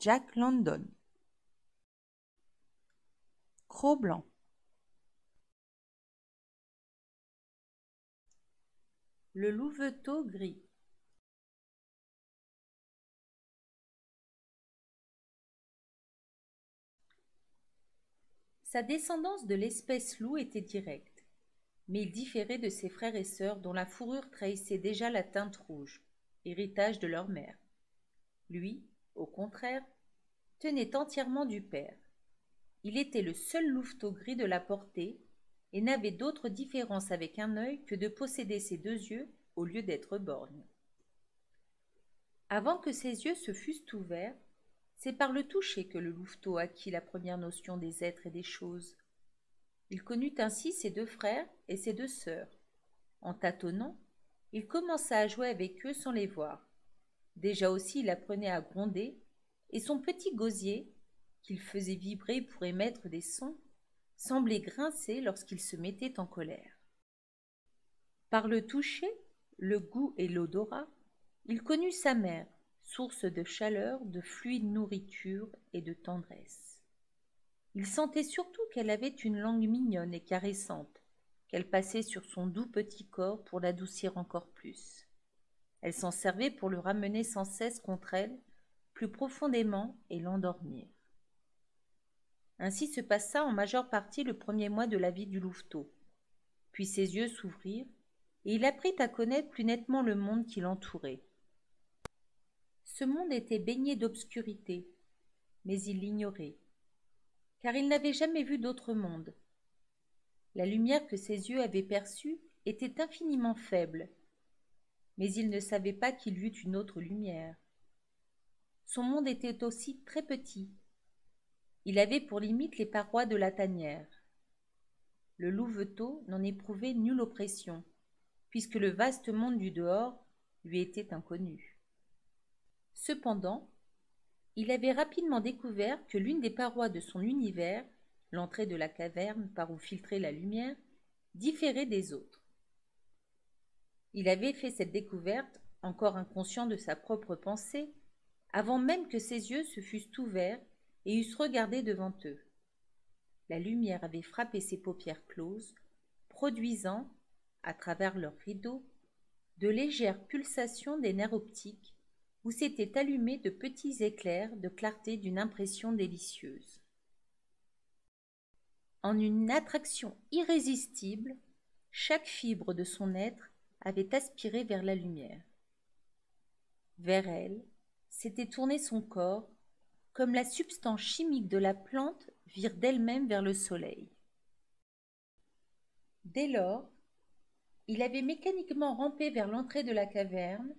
Jack London. Cros-Blanc. Le louveteau gris. Sa descendance de l'espèce loup était directe, mais il différait de ses frères et sœurs dont la fourrure trahissait déjà la teinte rouge, héritage de leur mère. Lui, au contraire, tenait entièrement du père. Il était le seul louveteau gris de la portée et n'avait d'autre différence avec un œil que de posséder ses deux yeux au lieu d'être borgne. Avant que ses yeux se fussent ouverts, c'est par le toucher que le louveteau acquit la première notion des êtres et des choses. Il connut ainsi ses deux frères et ses deux sœurs. En tâtonnant, il commença à jouer avec eux sans les voir. Déjà aussi il apprenait à gronder, et son petit gosier, qu'il faisait vibrer pour émettre des sons, semblait grincer lorsqu'il se mettait en colère. Par le toucher, le goût et l'odorat, il connut sa mère, source de chaleur, de fluide nourriture et de tendresse. Il sentait surtout qu'elle avait une langue mignonne et caressante, qu'elle passait sur son doux petit corps pour l'adoucir encore plus. Elle s'en servait pour le ramener sans cesse contre elle, plus profondément, et l'endormir. Ainsi se passa en majeure partie le premier mois de la vie du louveteau. Puis ses yeux s'ouvrirent, et il apprit à connaître plus nettement le monde qui l'entourait. Ce monde était baigné d'obscurité, mais il l'ignorait, car il n'avait jamais vu d'autre monde. La lumière que ses yeux avaient perçue était infiniment faible, mais il ne savait pas qu'il y eût une autre lumière. Son monde était aussi très petit. Il avait pour limite les parois de la tanière. Le louveteau n'en éprouvait nulle oppression, puisque le vaste monde du dehors lui était inconnu. Cependant, il avait rapidement découvert que l'une des parois de son univers, l'entrée de la caverne par où filtrait la lumière, différait des autres. Il avait fait cette découverte, encore inconscient de sa propre pensée, avant même que ses yeux se fussent ouverts et eussent regardé devant eux. La lumière avait frappé ses paupières closes, produisant, à travers leurs rideaux, de légères pulsations des nerfs optiques, où s'étaient allumés de petits éclairs de clarté d'une impression délicieuse. En une attraction irrésistible, chaque fibre de son être avait aspiré vers la lumière. Vers elle s'était tourné son corps, comme la substance chimique de la plante vire d'elle-même vers le soleil. Dès lors, il avait mécaniquement rampé vers l'entrée de la caverne,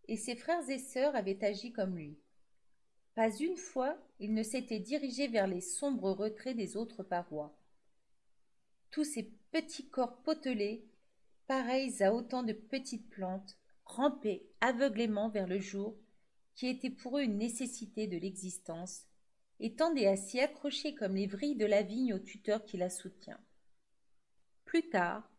et ses frères et sœurs avaient agi comme lui. Pas une fois il ne s'était dirigé vers les sombres retraits des autres parois. Tous ces petits corps potelés, pareils à autant de petites plantes, rampaient aveuglément vers le jour, qui était pour eux une nécessité de l'existence, et tendaient à s'y accrocher comme les vrilles de la vigne au tuteur qui la soutient. Plus tard,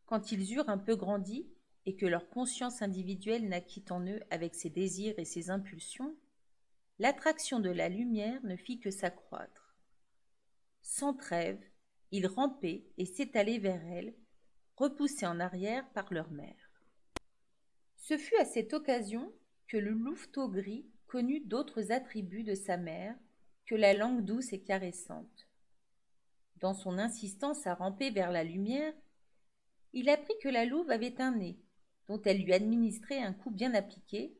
quand ils eurent un peu grandi, et que leur conscience individuelle naquit en eux avec ses désirs et ses impulsions, l'attraction de la lumière ne fit que s'accroître. Sans trêve, ils rampaient et s'étalaient vers elle, repoussés en arrière par leur mère. Ce fut à cette occasion que le louveteau gris connut d'autres attributs de sa mère que la langue douce et caressante. Dans son insistance à ramper vers la lumière, il apprit que la louve avait un nez, dont elle lui administrait un coup bien appliqué,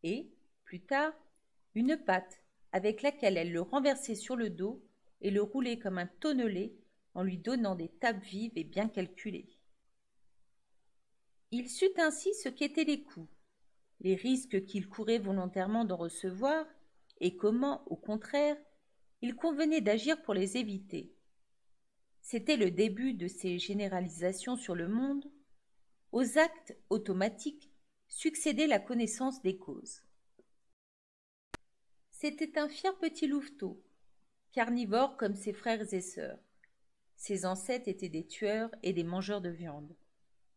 et, plus tard, une patte avec laquelle elle le renversait sur le dos et le roulait comme un tonnelet en lui donnant des tapes vives et bien calculées. Il sut ainsi ce qu'étaient les coups, les risques qu'il courait volontairement d'en recevoir, et comment, au contraire, il convenait d'agir pour les éviter. C'était le début de ces généralisations sur le monde. Aux actes automatiques succédait la connaissance des causes. C'était un fier petit louveteau, carnivore comme ses frères et sœurs. Ses ancêtres étaient des tueurs et des mangeurs de viande.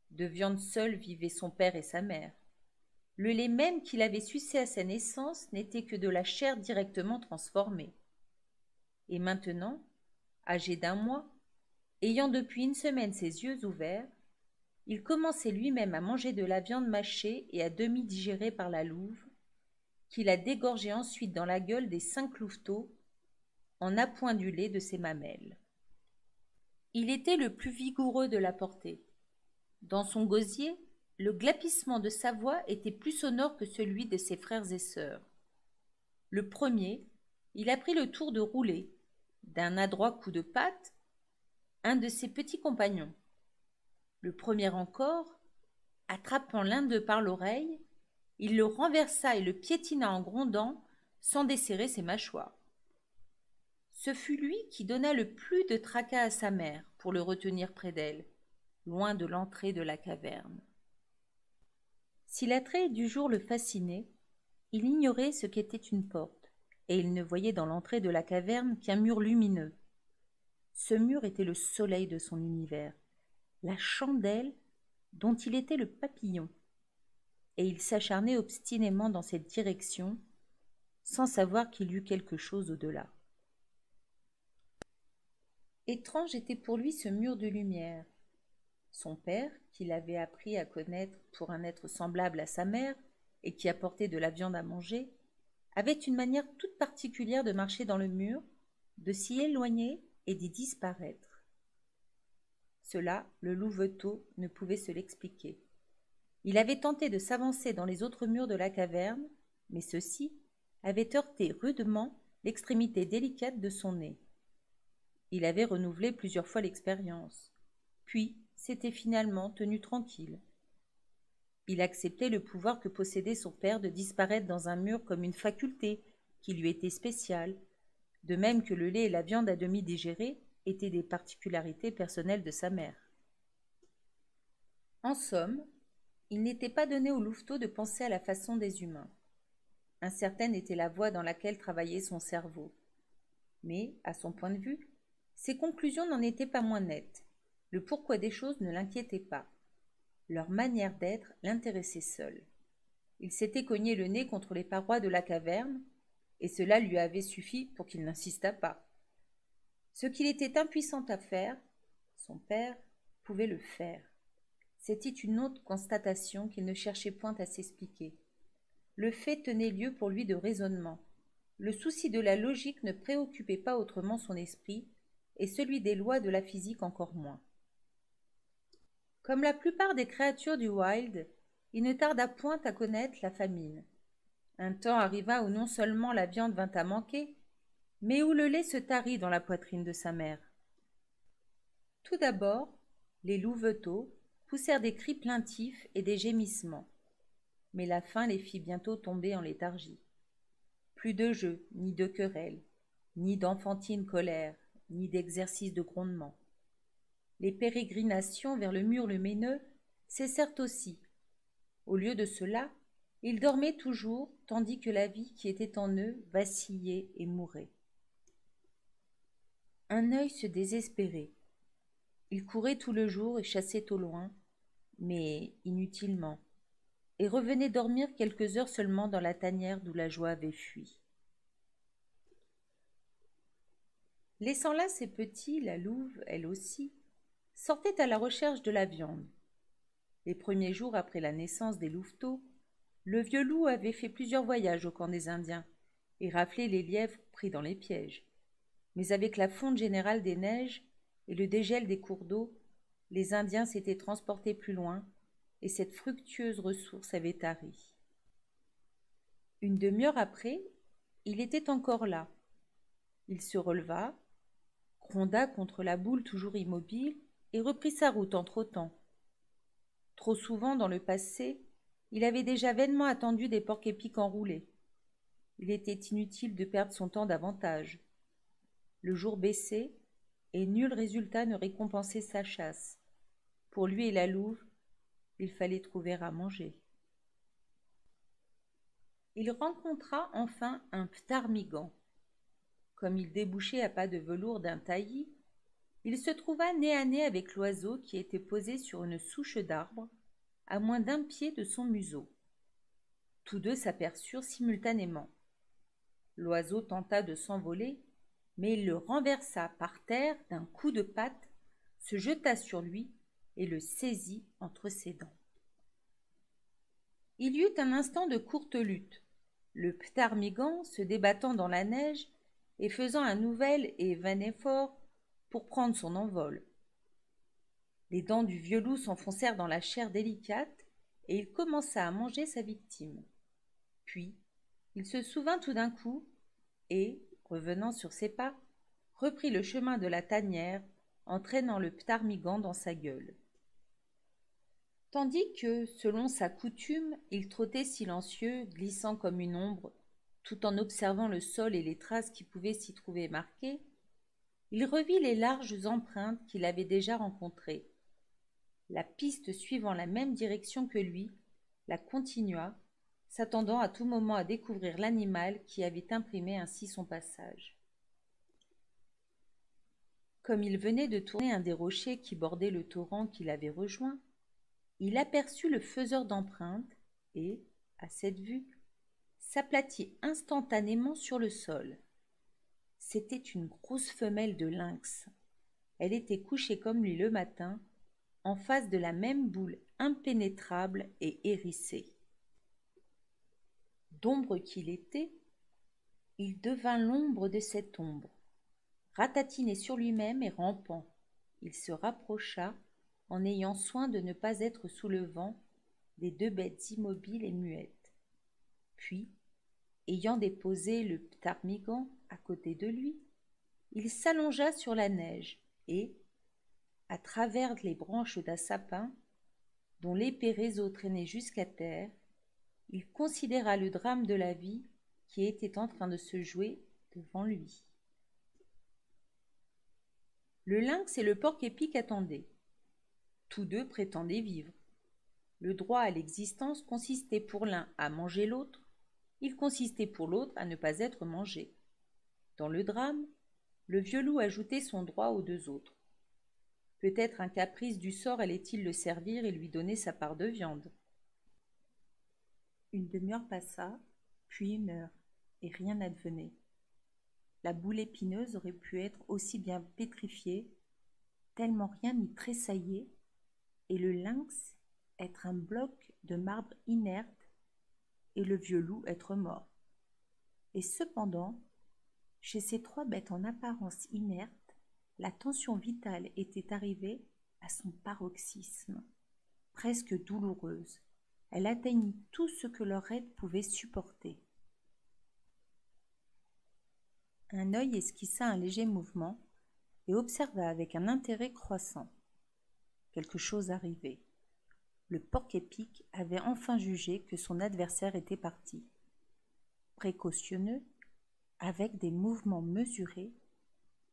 De viande seule vivaient son père et sa mère. Le lait même qu'il avait sucé à sa naissance n'était que de la chair directement transformée. Et maintenant, âgé d'1 mois, ayant depuis une semaine ses yeux ouverts, il commençait lui-même à manger de la viande mâchée et à demi digérée par la louve, qu'il a dégorgée ensuite dans la gueule des 5 louveteaux, en appoint du lait de ses mamelles. Il était le plus vigoureux de la portée. Dans son gosier, le glapissement de sa voix était plus sonore que celui de ses frères et sœurs. Le premier, il a pris le tour de rouler, d'un adroit coup de patte, un de ses petits compagnons. Le premier encore, attrapant l'un d'eux par l'oreille, il le renversa et le piétina en grondant, sans desserrer ses mâchoires. Ce fut lui qui donna le plus de tracas à sa mère pour le retenir près d'elle, loin de l'entrée de la caverne. Si l'attrait du jour le fascinait, il ignorait ce qu'était une porte, et il ne voyait dans l'entrée de la caverne qu'un mur lumineux. Ce mur était le soleil de son univers, la chandelle dont il était le papillon, et il s'acharnait obstinément dans cette direction, sans savoir qu'il y eût quelque chose au-delà. Étrange était pour lui ce mur de lumière. Son père, qui l'avait appris à connaître pour un être semblable à sa mère, et qui apportait de la viande à manger, avait une manière toute particulière de marcher dans le mur, de s'y éloigner et d'y disparaître. Cela, le louveteau ne pouvait se l'expliquer. Il avait tenté de s'avancer dans les autres murs de la caverne, mais ceux-ci avaient heurté rudement l'extrémité délicate de son nez. Il avait renouvelé plusieurs fois l'expérience, puis s'était finalement tenu tranquille. Il acceptait le pouvoir que possédait son père de disparaître dans un mur comme une faculté qui lui était spéciale, de même que le lait et la viande à demi digérés étaient des particularités personnelles de sa mère. En somme, il n'était pas donné au louveteau de penser à la façon des humains. Incertaine était la voie dans laquelle travaillait son cerveau. Mais, à son point de vue, ses conclusions n'en étaient pas moins nettes. Le pourquoi des choses ne l'inquiétait pas. Leur manière d'être l'intéressait seule. Il s'était cogné le nez contre les parois de la caverne, et cela lui avait suffi pour qu'il n'insistât pas. Ce qu'il était impuissant à faire, son père pouvait le faire. C'était une autre constatation qu'il ne cherchait point à s'expliquer. Le fait tenait lieu pour lui de raisonnement. Le souci de la logique ne préoccupait pas autrement son esprit, et celui des lois de la physique encore moins. Comme la plupart des créatures du wild, il ne tarda point à connaître la famine. Un temps arriva où non seulement la viande vint à manquer, mais où le lait se tarit dans la poitrine de sa mère. Tout d'abord, les louveteaux poussèrent des cris plaintifs et des gémissements, mais la faim les fit bientôt tomber en léthargie. Plus de jeux, ni de querelles, ni d'enfantine colère, ni d'exercice de grondement. Les pérégrinations vers le mur lumineux cessèrent aussi. Au lieu de cela, ils dormaient toujours, tandis que la vie qui était en eux vacillait et mourait. Un œil se désespérait. Il courait tout le jour et chassait au loin, mais inutilement, et revenait dormir quelques heures seulement dans la tanière d'où la joie avait fui. Laissant là ses petits, la louve, elle aussi, sortait à la recherche de la viande. Les premiers jours après la naissance des louveteaux, le vieux loup avait fait plusieurs voyages au camp des Indiens et raflé les lièvres pris dans les pièges. Mais avec la fonte générale des neiges et le dégel des cours d'eau, les Indiens s'étaient transportés plus loin et cette fructueuse ressource avait tari. Une demi-heure après, il était encore là. Il se releva, gronda contre la boule toujours immobile et reprit sa route en trottant. Trop souvent dans le passé, il avait déjà vainement attendu des porcs-épics enroulés. Il était inutile de perdre son temps davantage. Le jour baissait, et nul résultat ne récompensait sa chasse. Pour lui et la louve, il fallait trouver à manger. Il rencontra enfin un ptarmigan. Comme il débouchait à pas de velours d'un taillis, il se trouva nez à nez avec l'oiseau qui était posé sur une souche d'arbre, à moins d'1 pied de son museau. Tous deux s'aperçurent simultanément. L'oiseau tenta de s'envoler, mais il le renversa par terre d'un coup de patte, se jeta sur lui et le saisit entre ses dents. Il y eut un instant de courte lutte, le ptarmigan se débattant dans la neige et faisant un nouvel et vain effort pour prendre son envol. Les dents du vieux loup s'enfoncèrent dans la chair délicate et il commença à manger sa victime. Puis, il se souvint tout d'un coup et, revenant sur ses pas, reprit le chemin de la tanière en traînant le ptarmigan dans sa gueule. Tandis que, selon sa coutume, il trottait silencieux, glissant comme une ombre, tout en observant le sol et les traces qui pouvaient s'y trouver marquées, il revit les larges empreintes qu'il avait déjà rencontrées. La piste suivant la même direction que lui, la continua, s'attendant à tout moment à découvrir l'animal qui avait imprimé ainsi son passage. Comme il venait de tourner un des rochers qui bordaient le torrent qu'il avait rejoint, il aperçut le faiseur d'empreintes et, à cette vue, s'aplatit instantanément sur le sol. C'était une grosse femelle de lynx. Elle était couchée comme lui le matin, en face de la même boule impénétrable et hérissée. D'ombre qu'il était, il devint l'ombre de cette ombre. Ratatiné sur lui-même et rampant, il se rapprocha, en ayant soin de ne pas être sous le vent, des deux bêtes immobiles et muettes. Puis, ayant déposé le ptarmigan à côté de lui, il s'allongea sur la neige et, à travers les branches d'un sapin, dont l'épais réseau traînait jusqu'à terre, il considéra le drame de la vie qui était en train de se jouer devant lui. Le lynx et le porc-épic attendaient. Tous deux prétendaient vivre. Le droit à l'existence consistait pour l'un à manger l'autre, il consistait pour l'autre à ne pas être mangé. Dans le drame, le vieux loup ajoutait son droit aux deux autres. Peut-être un caprice du sort allait-il le servir et lui donner sa part de viande. Une demi-heure passa, puis 1 heure, et rien n'advenait. La boule épineuse aurait pu être aussi bien pétrifiée, tellement rien n'y tressaillait, et le lynx être un bloc de marbre inerte, et le vieux loup être mort. Et cependant, chez ces trois bêtes en apparence inertes, la tension vitale était arrivée à son paroxysme, presque douloureuse. Elle atteignit tout ce que leur aide pouvait supporter. Un œil esquissa un léger mouvement et observa avec un intérêt croissant. Quelque chose arrivait. Le porc-épic avait enfin jugé que son adversaire était parti. Précautionneux, avec des mouvements mesurés,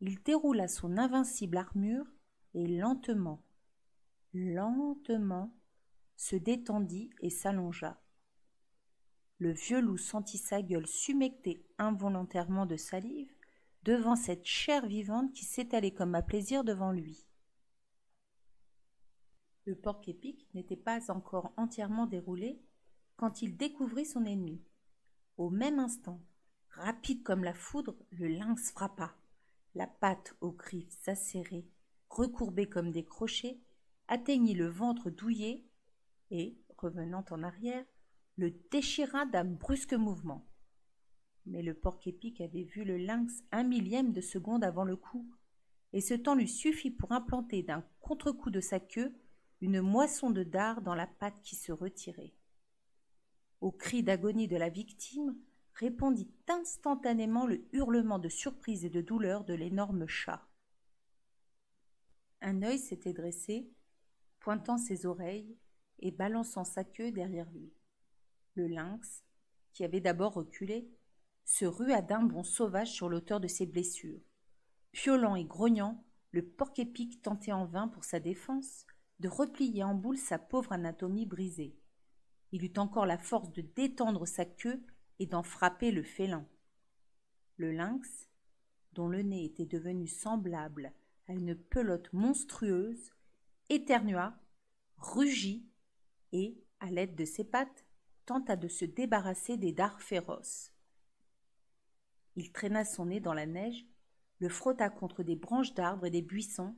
il déroula son invincible armure et lentement, se détendit et s'allongea. Le vieux loup sentit sa gueule s'humecter involontairement de salive devant cette chair vivante qui s'étalait comme à plaisir devant lui. Le porc-épic n'était pas encore entièrement déroulé quand il découvrit son ennemi. Au même instant, rapide comme la foudre, le lynx frappa. La patte aux griffes acérées, recourbée comme des crochets, atteignit le ventre douillet et, revenant en arrière, le déchira d'un brusque mouvement. Mais le porc-épic avait vu le lynx 1/1000 de seconde avant le coup, et ce temps lui suffit pour implanter d'un contre-coup de sa queue une moisson de dards dans la patte qui se retirait. Au cri d'agonie de la victime répondit instantanément le hurlement de surprise et de douleur de l'énorme chat. Un œil s'était dressé, pointant ses oreilles et balançant sa queue derrière lui. Le lynx, qui avait d'abord reculé, se rua d'un bond sauvage sur l'auteur de ses blessures. Piaulant et grognant, le porc-épic tentait en vain pour sa défense de replier en boule sa pauvre anatomie brisée. Il eut encore la force de détendre sa queue et d'en frapper le félin. Le lynx, dont le nez était devenu semblable à une pelote monstrueuse, éternua, rugit et, à l'aide de ses pattes, tenta de se débarrasser des dards féroces. Il traîna son nez dans la neige, le frotta contre des branches d'arbres et des buissons,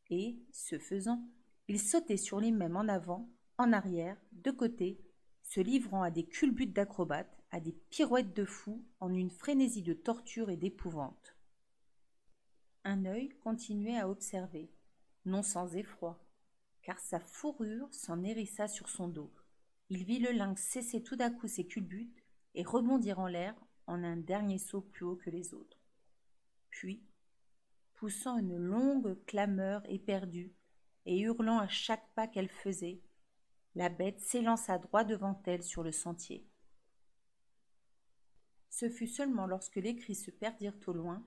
et, ce faisant, il sautait sur lui-même en avant, en arrière, de côté, se livrant à des culbutes d'acrobate, à des pirouettes de fou, en une frénésie de torture et d'épouvante. Un œil continuait à observer, non sans effroi, car sa fourrure s'en hérissa sur son dos. Il vit le lynx cesser tout d'un coup ses culbutes et rebondir en l'air en un dernier saut plus haut que les autres. Puis, poussant une longue clameur éperdue et hurlant à chaque pas qu'elle faisait, la bête s'élança droit devant elle sur le sentier. Ce fut seulement lorsque les cris se perdirent au loin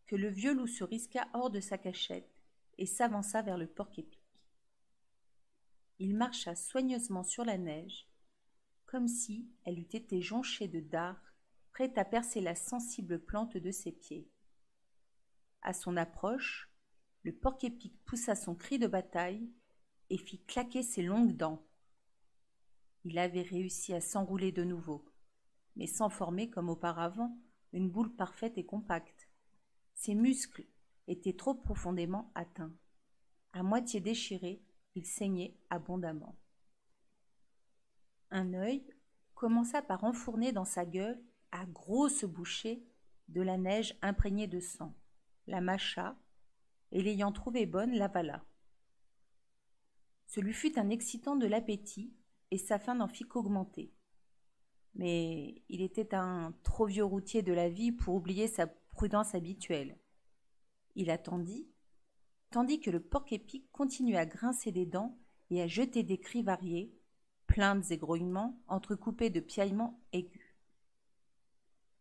que le vieux loup se risqua hors de sa cachette et s'avança vers le porc-épic. Il marcha soigneusement sur la neige, comme si elle eût été jonchée de dards, prête à percer la sensible plante de ses pieds. À son approche, le porc-épic poussa son cri de bataille et fit claquer ses longues dents. Il avait réussi à s'enrouler de nouveau, mais sans former comme auparavant une boule parfaite et compacte. Ses muscles étaient trop profondément atteints. À moitié déchirés, il saignait abondamment. Un œil commença par enfourner dans sa gueule, à grosses bouchées, de la neige imprégnée de sang, la mâcha, et l'ayant trouvée bonne, l'avala. Ce lui fut un excitant de l'appétit, et sa faim n'en fit qu'augmenter. Mais il était un trop vieux routier de la vie pour oublier sa prudence habituelle. Il attendit, tandis que le porc-épic continuait à grincer des dents et à jeter des cris variés, plaintes et grouillements entrecoupés de piaillements aigus.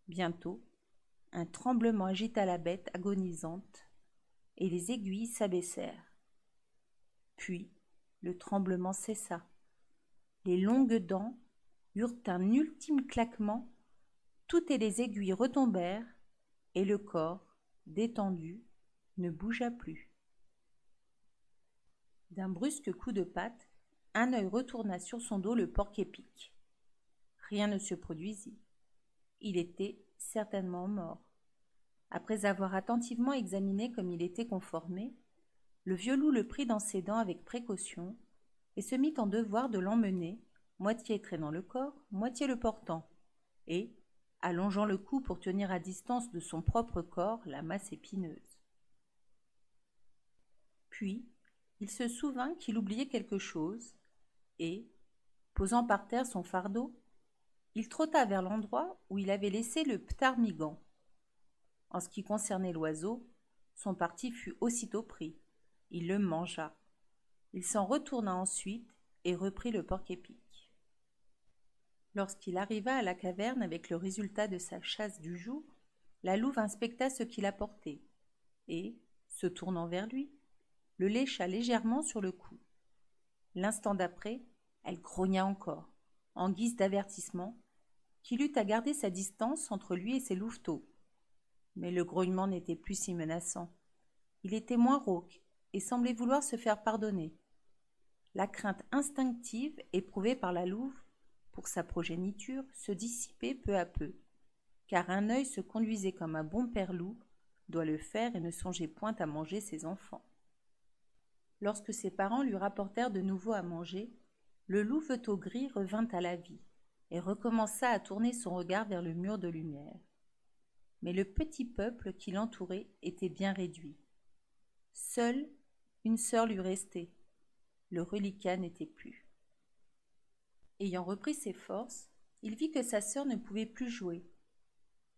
Bientôt, un tremblement agita la bête agonisante, et les aiguilles s'abaissèrent. Puis, le tremblement cessa. Les longues dents eurent un ultime claquement, toutes les aiguilles retombèrent, et le corps, détendu, ne bougea plus. D'un brusque coup de patte, un œil retourna sur son dos le porc-épic. Rien ne se produisit. Il était certainement mort. Après avoir attentivement examiné comme il était conformé, le vieux loup le prit dans ses dents avec précaution et se mit en devoir de l'emmener, moitié traînant le corps, moitié le portant, et, allongeant le cou pour tenir à distance de son propre corps la masse épineuse. Puis, il se souvint qu'il oubliait quelque chose, et, posant par terre son fardeau, il trotta vers l'endroit où il avait laissé le ptarmigan. En ce qui concernait l'oiseau, son parti fut aussitôt pris. Il le mangea. Il s'en retourna ensuite et reprit le porc-épic. Lorsqu'il arriva à la caverne avec le résultat de sa chasse du jour, la louve inspecta ce qu'il apportait et, se tournant vers lui, le lécha légèrement sur le cou. L'instant d'après, elle grogna encore, en guise d'avertissement, qu'il eut à garder sa distance entre lui et ses louveteaux. Mais le grognement n'était plus si menaçant. Il était moins rauque et semblait vouloir se faire pardonner. La crainte instinctive éprouvée par la louve pour sa progéniture se dissipait peu à peu, car un œil se conduisait comme un bon père loup doit le faire et ne songeait point à manger ses enfants. Lorsque ses parents lui rapportèrent de nouveau à manger, le louveteau gris revint à la vie et recommença à tourner son regard vers le mur de lumière. Mais le petit peuple qui l'entourait était bien réduit. Seule une sœur lui restait. Le reliquat n'était plus. Ayant repris ses forces, il vit que sa sœur ne pouvait plus jouer.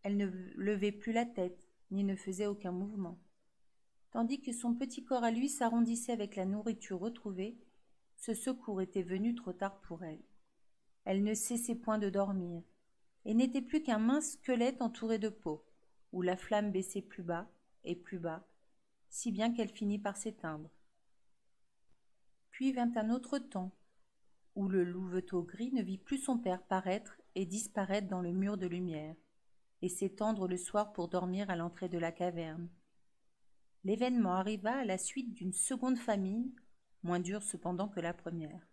Elle ne levait plus la tête, ni ne faisait aucun mouvement. Tandis que son petit corps à lui s'arrondissait avec la nourriture retrouvée, ce secours était venu trop tard pour elle. Elle ne cessait point de dormir, et n'était plus qu'un mince squelette entouré de peau, où la flamme baissait plus bas, si bien qu'elle finit par s'éteindre. Puis vint un autre temps, où le louveteau gris ne vit plus son père paraître et disparaître dans le mur de lumière, et s'étendre le soir pour dormir à l'entrée de la caverne. L'événement arriva à la suite d'une seconde famine, moins dure cependant que la première.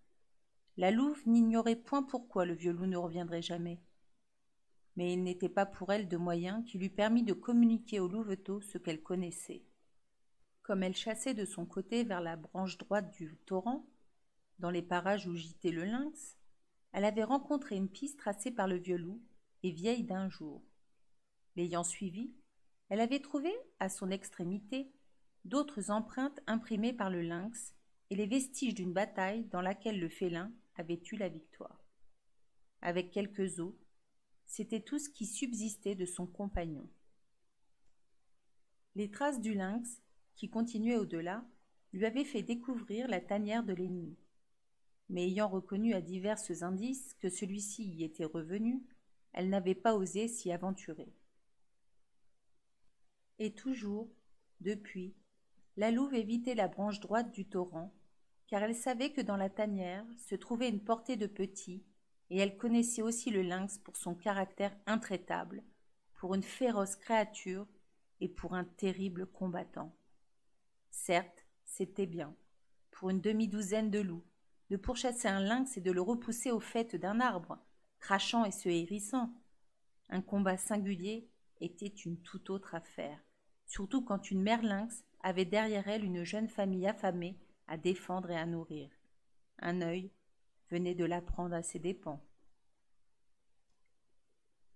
La louve n'ignorait point pourquoi le vieux loup ne reviendrait jamais. Mais il n'était pas pour elle de moyen qui lui permît de communiquer au louveteau ce qu'elle connaissait. Comme elle chassait de son côté vers la branche droite du torrent, dans les parages où gîtait le lynx, elle avait rencontré une piste tracée par le vieux loup et vieille d'un jour. L'ayant suivie, elle avait trouvé, à son extrémité, d'autres empreintes imprimées par le lynx et les vestiges d'une bataille dans laquelle le félin avait eu la victoire. Avec quelques os, c'était tout ce qui subsistait de son compagnon. Les traces du lynx, qui continuaient au-delà, lui avaient fait découvrir la tanière de l'ennemi. Mais ayant reconnu à divers indices que celui-ci y était revenu, elle n'avait pas osé s'y aventurer. Et toujours, depuis, la louve évitait la branche droite du torrent, car elle savait que dans la tanière se trouvait une portée de petits, et elle connaissait aussi le lynx pour son caractère intraitable, pour une féroce créature et pour un terrible combattant. Certes, c'était bien, pour une demi-douzaine de loups, de pourchasser un lynx et de le repousser au faîte d'un arbre, crachant et se hérissant. Un combat singulier était une toute autre affaire, surtout quand une mère lynx avait derrière elle une jeune famille affamée à défendre et à nourrir. Un œil venait de la prendre à ses dépens.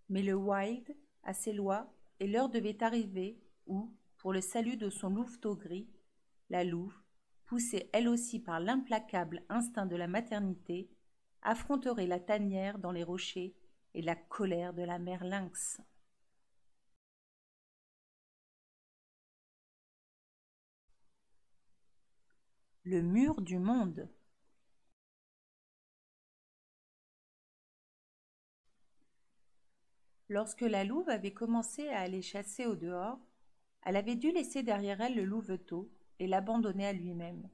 Mais le wild a ses lois et l'heure devait arriver où, pour le salut de son louveteau gris, la louve, poussée elle aussi par l'implacable instinct de la maternité, affronterait la tanière dans les rochers et la colère de la mère lynx. Le mur du monde. Lorsque la louve avait commencé à aller chasser au dehors, elle avait dû laisser derrière elle le louveteau et l'abandonner à lui-même.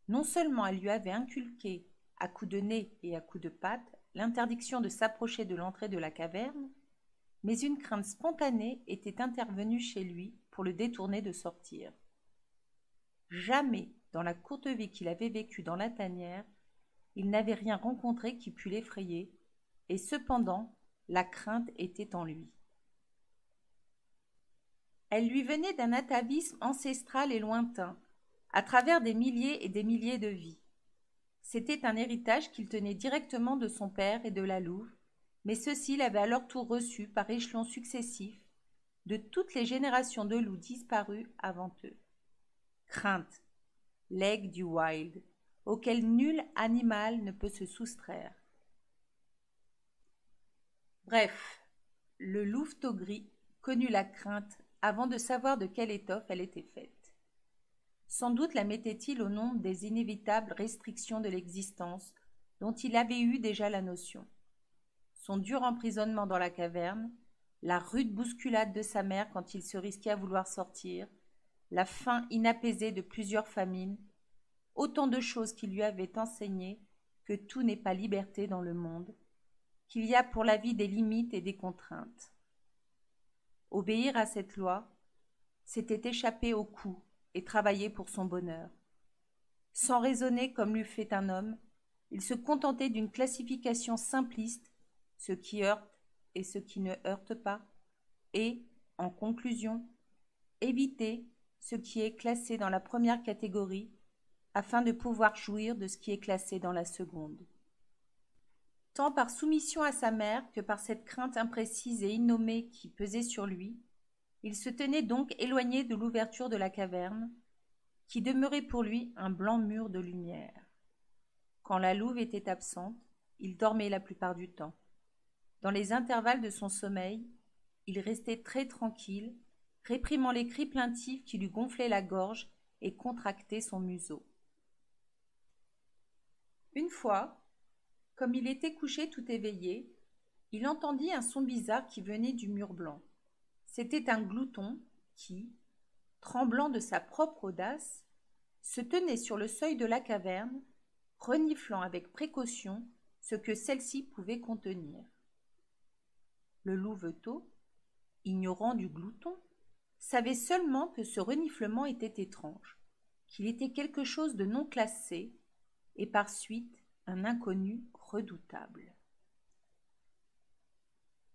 Non seulement elle lui avait inculqué, à coups de nez et à coups de pattes, l'interdiction de s'approcher de l'entrée de la caverne, mais une crainte spontanée était intervenue chez lui pour le détourner de sortir. Jamais, dans la courte vie qu'il avait vécue dans la tanière, il n'avait rien rencontré qui pût l'effrayer, et cependant la crainte était en lui. Elle lui venait d'un atavisme ancestral et lointain, à travers des milliers et des milliers de vies. C'était un héritage qu'il tenait directement de son père et de la louve, mais ceux-ci l'avaient à leur tour reçu par échelons successifs de toutes les générations de loups disparus avant eux. Crainte, legs du wild, auquel nul animal ne peut se soustraire. Bref, le louveteau gris connut la crainte avant de savoir de quelle étoffe elle était faite. Sans doute la mettait-il au nombre des inévitables restrictions de l'existence dont il avait eu déjà la notion. Son dur emprisonnement dans la caverne, la rude bousculade de sa mère quand il se risquait à vouloir sortir, la faim inapaisée de plusieurs famines, autant de choses qui lui avaient enseigné que tout n'est pas liberté dans le monde, qu'il y a pour la vie des limites et des contraintes. Obéir à cette loi, c'était échapper au coup et travailler pour son bonheur. Sans raisonner comme l'eût fait un homme, il se contentait d'une classification simpliste, ce qui heurte et ce qui ne heurte pas, et, en conclusion, éviter ce qui est classé dans la première catégorie afin de pouvoir jouir de ce qui est classé dans la seconde. Tant par soumission à sa mère que par cette crainte imprécise et innommée qui pesait sur lui, il se tenait donc éloigné de l'ouverture de la caverne, qui demeurait pour lui un blanc mur de lumière. Quand la louve était absente, il dormait la plupart du temps. Dans les intervalles de son sommeil, il restait très tranquille, réprimant les cris plaintifs qui lui gonflaient la gorge et contractaient son museau. Une fois, comme il était couché tout éveillé, il entendit un son bizarre qui venait du mur blanc. C'était un glouton qui, tremblant de sa propre audace, se tenait sur le seuil de la caverne, reniflant avec précaution ce que celle-ci pouvait contenir. Le louveteau, ignorant du glouton, savait seulement que ce reniflement était étrange, qu'il était quelque chose de non classé, et par suite un inconnu redoutable.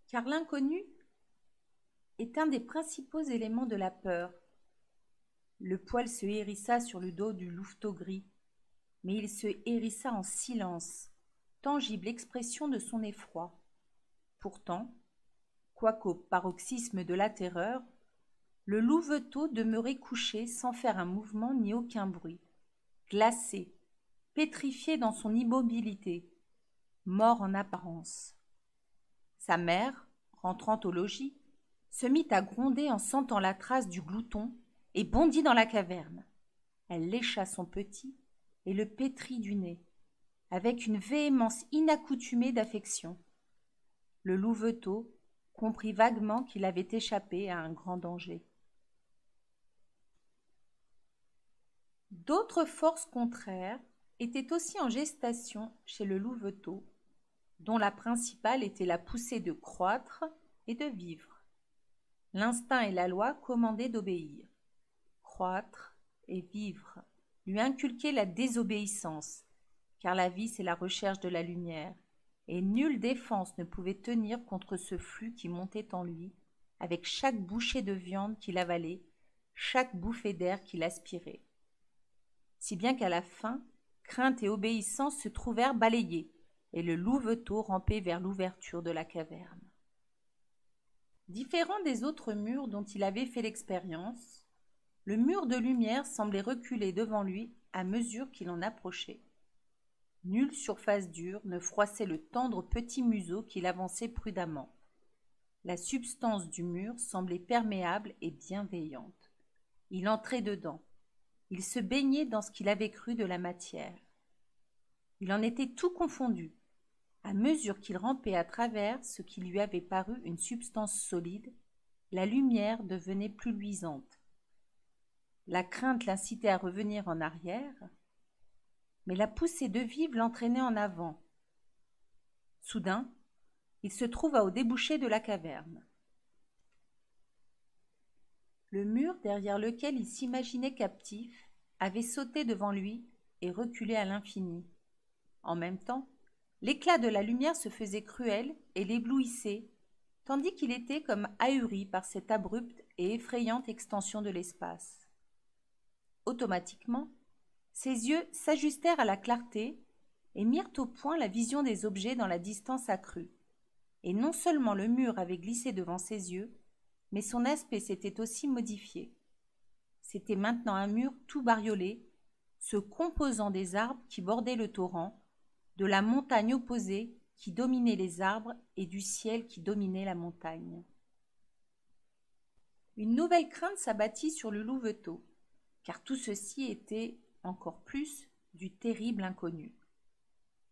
Car l'inconnu est un des principaux éléments de la peur. Le poil se hérissa sur le dos du louveteau gris, mais il se hérissa en silence, tangible expression de son effroi. Pourtant, quoiqu'au paroxysme de la terreur, le louveteau demeurait couché sans faire un mouvement ni aucun bruit, glacé, pétrifié dans son immobilité, mort en apparence. Sa mère, rentrant au logis, se mit à gronder en sentant la trace du glouton et bondit dans la caverne. Elle lécha son petit et le pétrit du nez, avec une véhémence inaccoutumée d'affection. Le louveteau comprit vaguement qu'il avait échappé à un grand danger. D'autres forces contraires étaient aussi en gestation chez le louveteau, dont la principale était la poussée de croître et de vivre. L'instinct et la loi commandaient d'obéir. Croître et vivre lui inculquaient la désobéissance, car la vie c'est la recherche de la lumière, et nulle défense ne pouvait tenir contre ce flux qui montait en lui, avec chaque bouchée de viande qu'il avalait, chaque bouffée d'air qu'il aspirait. Si bien qu'à la fin, crainte et obéissance se trouvèrent balayées, et le louveteau rampait vers l'ouverture de la caverne. Différent des autres murs dont il avait fait l'expérience, le mur de lumière semblait reculer devant lui à mesure qu'il en approchait. Nulle surface dure ne froissait le tendre petit museau qu'il avançait prudemment. La substance du mur semblait perméable et bienveillante. Il entrait dedans. Il se baignait dans ce qu'il avait cru de la matière. Il en était tout confondu. À mesure qu'il rampait à travers ce qui lui avait paru une substance solide, la lumière devenait plus luisante. La crainte l'incitait à revenir en arrière, mais la poussée de vivre l'entraînait en avant. Soudain, il se trouva au débouché de la caverne. Le mur derrière lequel il s'imaginait captif avait sauté devant lui et reculé à l'infini. En même temps, l'éclat de la lumière se faisait cruel et l'éblouissait, tandis qu'il était comme ahuri par cette abrupte et effrayante extension de l'espace. Automatiquement, ses yeux s'ajustèrent à la clarté et mirent au point la vision des objets dans la distance accrue. Et non seulement le mur avait glissé devant ses yeux, mais son aspect s'était aussi modifié. C'était maintenant un mur tout bariolé, se composant des arbres qui bordaient le torrent, de la montagne opposée qui dominait les arbres et du ciel qui dominait la montagne. Une nouvelle crainte s'abattit sur le louveteau, car tout ceci était, encore plus, du terrible inconnu.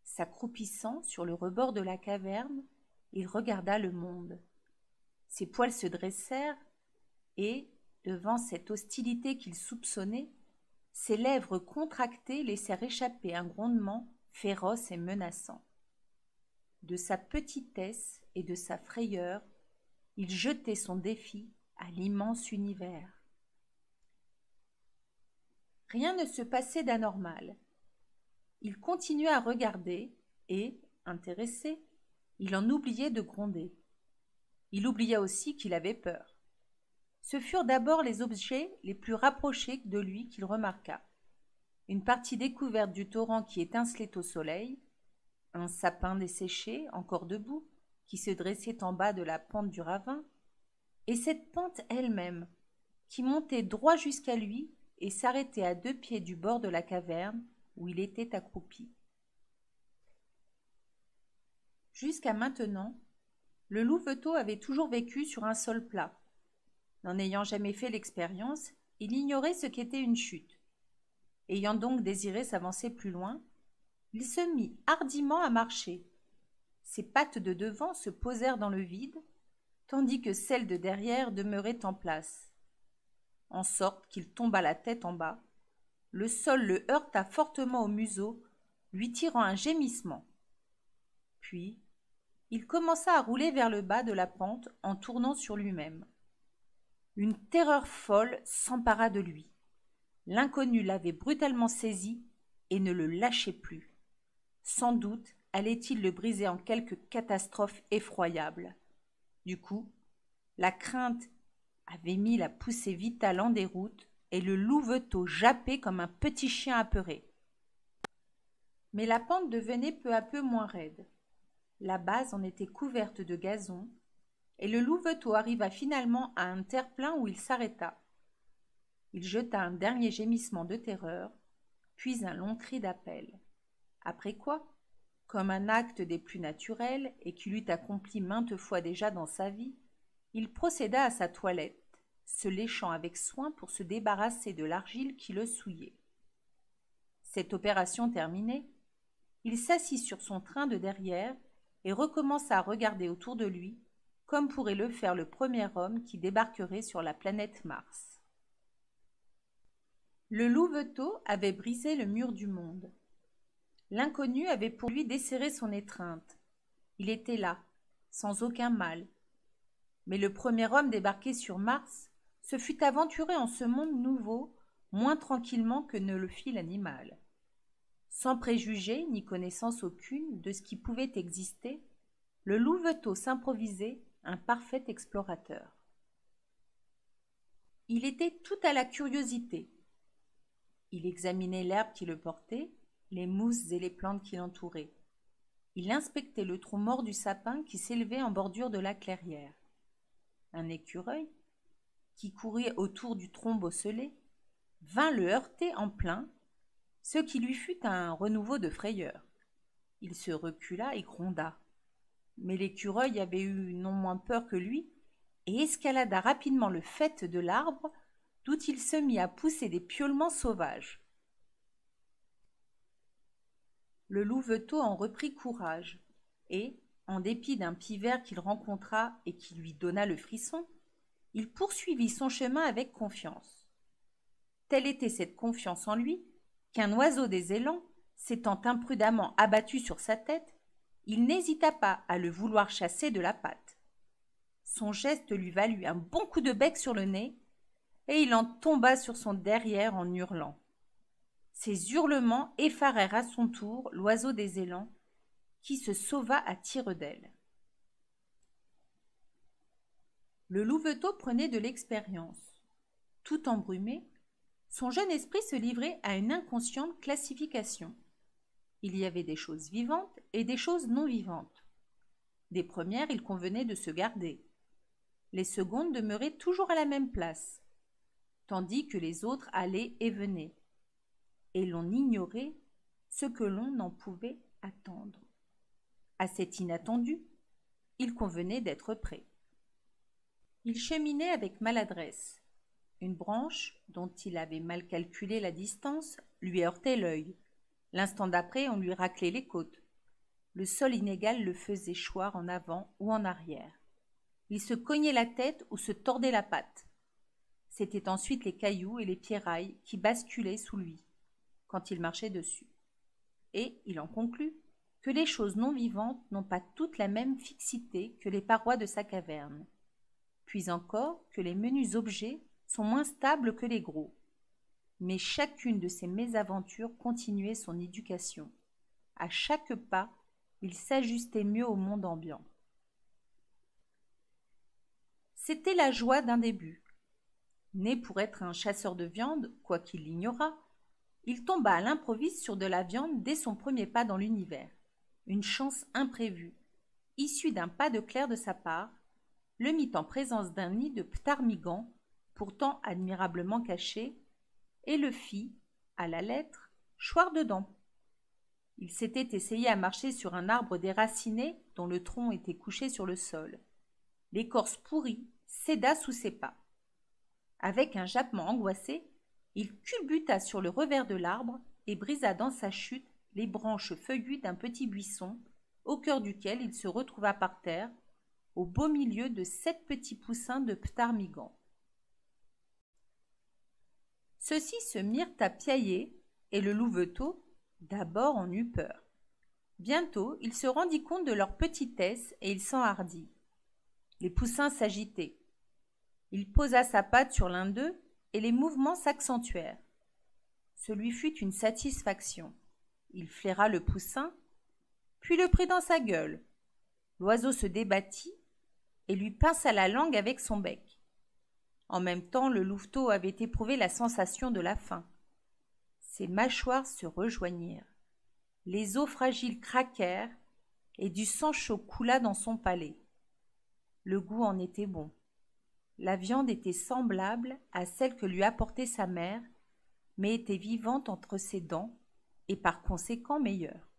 S'accroupissant sur le rebord de la caverne, il regarda le monde. Ses poils se dressèrent et, devant cette hostilité qu'il soupçonnait, ses lèvres contractées laissèrent échapper un grondement féroce et menaçant. De sa petitesse et de sa frayeur, il jetait son défi à l'immense univers. Rien ne se passait d'anormal. Il continuait à regarder et, intéressé, il en oubliait de gronder. Il oublia aussi qu'il avait peur. Ce furent d'abord les objets les plus rapprochés de lui qu'il remarqua. Une partie découverte du torrent qui étincelait au soleil, un sapin desséché, encore debout, qui se dressait en bas de la pente du ravin, et cette pente elle-même, qui montait droit jusqu'à lui et s'arrêtait à 2 pieds du bord de la caverne où il était accroupi. Jusqu'à maintenant, le louveteau avait toujours vécu sur un sol plat. N'en ayant jamais fait l'expérience, il ignorait ce qu'était une chute. Ayant donc désiré s'avancer plus loin, il se mit hardiment à marcher. Ses pattes de devant se posèrent dans le vide, tandis que celles de derrière demeuraient en place. En sorte qu'il tomba la tête en bas. Le sol le heurta fortement au museau, lui tirant un gémissement. Puis, il commença à rouler vers le bas de la pente en tournant sur lui-même. Une terreur folle s'empara de lui. L'inconnu l'avait brutalement saisi et ne le lâchait plus. Sans doute allait-il le briser en quelque catastrophe effroyable. Du coup, la crainte avait mis la poussée vitale en déroute et le louveteau jappait comme un petit chien apeuré. Mais la pente devenait peu à peu moins raide. La base en était couverte de gazon, et le louveteau arriva finalement à un terre-plein où il s'arrêta. Il jeta un dernier gémissement de terreur, puis un long cri d'appel. Après quoi, comme un acte des plus naturels et qu'il eût accompli maintes fois déjà dans sa vie, il procéda à sa toilette, se léchant avec soin pour se débarrasser de l'argile qui le souillait. Cette opération terminée, il s'assit sur son train de derrière et recommença à regarder autour de lui, comme pourrait le faire le premier homme qui débarquerait sur la planète Mars. Le louveteau avait brisé le mur du monde. L'inconnu avait pour lui desserré son étreinte. Il était là, sans aucun mal. Mais le premier homme débarqué sur Mars se fut aventuré en ce monde nouveau moins tranquillement que ne le fit l'animal. Sans préjugés ni connaissance aucune de ce qui pouvait exister, le louveteau s'improvisait un parfait explorateur. Il était tout à la curiosité. Il examinait l'herbe qui le portait, les mousses et les plantes qui l'entouraient. Il inspectait le tronc mort du sapin qui s'élevait en bordure de la clairière. Un écureuil, qui courait autour du tronc bosselé, vint le heurter en plein, ce qui lui fut un renouveau de frayeur. Il se recula et gronda. Mais l'écureuil avait eu non moins peur que lui et escalada rapidement le faîte de l'arbre, d'où il se mit à pousser des piaulements sauvages. Le louveteau en reprit courage, et, en dépit d'un pivert qu'il rencontra et qui lui donna le frisson, il poursuivit son chemin avec confiance. Telle était cette confiance en lui, qu'un oiseau des élans, s'étant imprudemment abattu sur sa tête, il n'hésita pas à le vouloir chasser de la patte. Son geste lui valut un bon coup de bec sur le nez, et il en tomba sur son derrière en hurlant. Ses hurlements effarèrent à son tour l'oiseau des élans, qui se sauva à tire-d'aile. Le louveteau prenait de l'expérience. Tout embrumé, son jeune esprit se livrait à une inconsciente classification. Il y avait des choses vivantes et des choses non vivantes. Des premières, il convenait de se garder. Les secondes demeuraient toujours à la même place, tandis que les autres allaient et venaient. Et l'on ignorait ce que l'on n'en pouvait attendre. À cet inattendu, il convenait d'être prêt. Il cheminait avec maladresse. Une branche, dont il avait mal calculé la distance, lui heurtait l'œil. L'instant d'après, on lui raclait les côtes. Le sol inégal le faisait choir en avant ou en arrière. Il se cognait la tête ou se tordait la patte. C'étaient ensuite les cailloux et les pierrailles qui basculaient sous lui, quand il marchait dessus. Et il en conclut que les choses non vivantes n'ont pas toutes la même fixité que les parois de sa caverne, puis encore que les menus objets sont moins stables que les gros. Mais chacune de ces mésaventures continuait son éducation. À chaque pas, il s'ajustait mieux au monde ambiant. C'était la joie d'un début. Né pour être un chasseur de viande, quoiqu'il l'ignorât, il tomba à l'improviste sur de la viande dès son premier pas dans l'univers. Une chance imprévue, issue d'un pas de clair de sa part, le mit en présence d'un nid de ptarmigans, pourtant admirablement caché, et le fit, à la lettre, choir dedans. Il s'était essayé à marcher sur un arbre déraciné dont le tronc était couché sur le sol. L'écorce pourrie céda sous ses pas. Avec un jappement angoissé, il culbuta sur le revers de l'arbre et brisa dans sa chute les branches feuillues d'un petit buisson, au cœur duquel il se retrouva par terre, au beau milieu de 7 petits poussins de ptarmigans. Ceux-ci se mirent à piailler, et le louveteau, d'abord, en eut peur. Bientôt, il se rendit compte de leur petitesse et il s'enhardit. Les poussins s'agitaient. Il posa sa patte sur l'un d'eux et les mouvements s'accentuèrent. Ce lui fut une satisfaction. Il flaira le poussin puis le prit dans sa gueule. L'oiseau se débattit et lui pinça la langue avec son bec. En même temps, le louveteau avait éprouvé la sensation de la faim. Ses mâchoires se rejoignirent. Les os fragiles craquèrent et du sang chaud coula dans son palais. Le goût en était bon. La viande était semblable à celle que lui apportait sa mère, mais était vivante entre ses dents et par conséquent meilleure.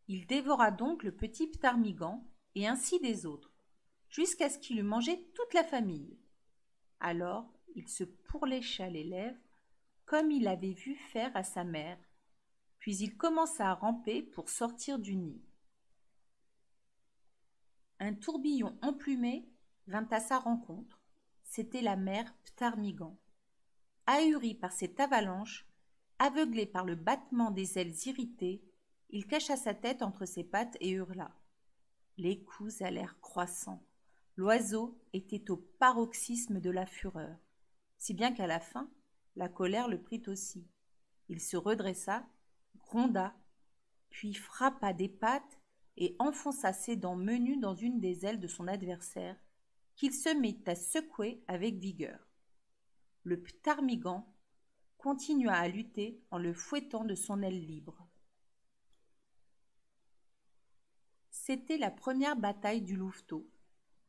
Il dévora donc le petit ptarmigan et ainsi des autres, jusqu'à ce qu'il eût mangé toute la famille. Alors il se pourlécha les lèvres comme il avait vu faire à sa mère, puis il commença à ramper pour sortir du nid. Un tourbillon emplumé vint à sa rencontre. C'était la mère Ptarmigan. Ahuri par cette avalanche, aveuglé par le battement des ailes irritées, il cacha sa tête entre ses pattes et hurla. Les coups allèrent croissant. L'oiseau était au paroxysme de la fureur, si bien qu'à la fin, la colère le prit aussi. Il se redressa, gronda, puis frappa des pattes et enfonça ses dents menues dans une des ailes de son adversaire, qu'il se mit à secouer avec vigueur. Le ptarmigan continua à lutter en le fouettant de son aile libre. C'était la première bataille du louveteau.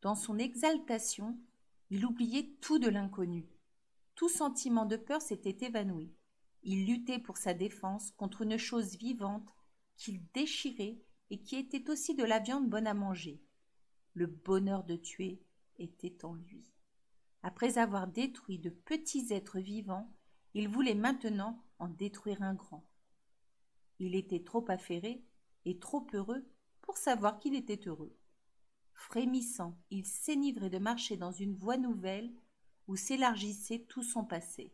Dans son exaltation, il oubliait tout de l'inconnu. Tout sentiment de peur s'était évanoui. Il luttait pour sa défense contre une chose vivante qu'il déchirait et qui était aussi de la viande bonne à manger. Le bonheur de tuer était en lui. Après avoir détruit de petits êtres vivants, il voulait maintenant en détruire un grand. Il était trop affairé et trop heureux pour savoir qu'il était heureux. Frémissant, il s'enivrait de marcher dans une voie nouvelle où s'élargissait tout son passé.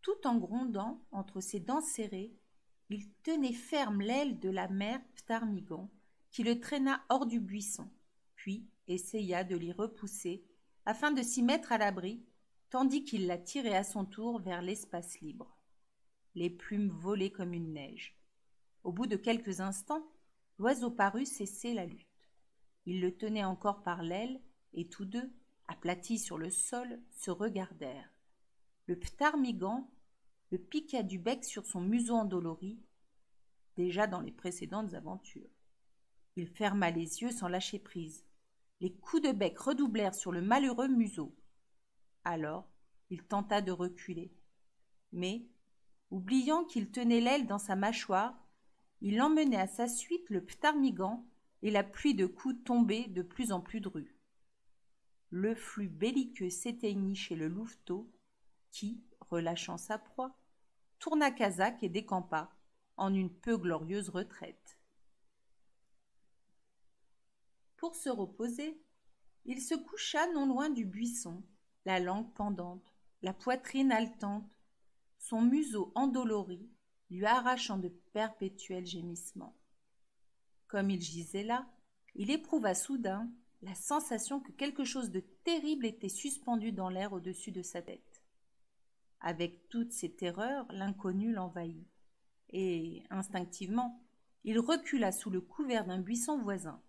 Tout en grondant entre ses dents serrées, il tenait ferme l'aile de la mère Ptarmigan qui le traîna hors du buisson, puis essaya de l'y repousser afin de s'y mettre à l'abri, tandis qu'il la tirait à son tour vers l'espace libre. Les plumes volaient comme une neige. Au bout de quelques instants, l'oiseau parut cesser la lutte. Il le tenait encore par l'aile, et tous deux, aplatis sur le sol, se regardèrent. Le ptarmigan le piqua du bec sur son museau endolori, déjà dans les précédentes aventures. Il ferma les yeux sans lâcher prise. Les coups de bec redoublèrent sur le malheureux museau. Alors, il tenta de reculer. Mais, oubliant qu'il tenait l'aile dans sa mâchoire, il emmenait à sa suite le ptarmigan et la pluie de coups tombait de plus en plus drue. Le flux belliqueux s'éteignit chez le louveteau qui, relâchant sa proie, tourna casaque et décampa en une peu glorieuse retraite. Pour se reposer, il se coucha non loin du buisson, la langue pendante, la poitrine haletante, son museau endolori lui arrachant de perpétuels gémissements. Comme il gisait là, il éprouva soudain la sensation que quelque chose de terrible était suspendu dans l'air au-dessus de sa tête. Avec toutes ses terreurs, l'inconnu l'envahit, et, instinctivement, il recula sous le couvert d'un buisson voisin.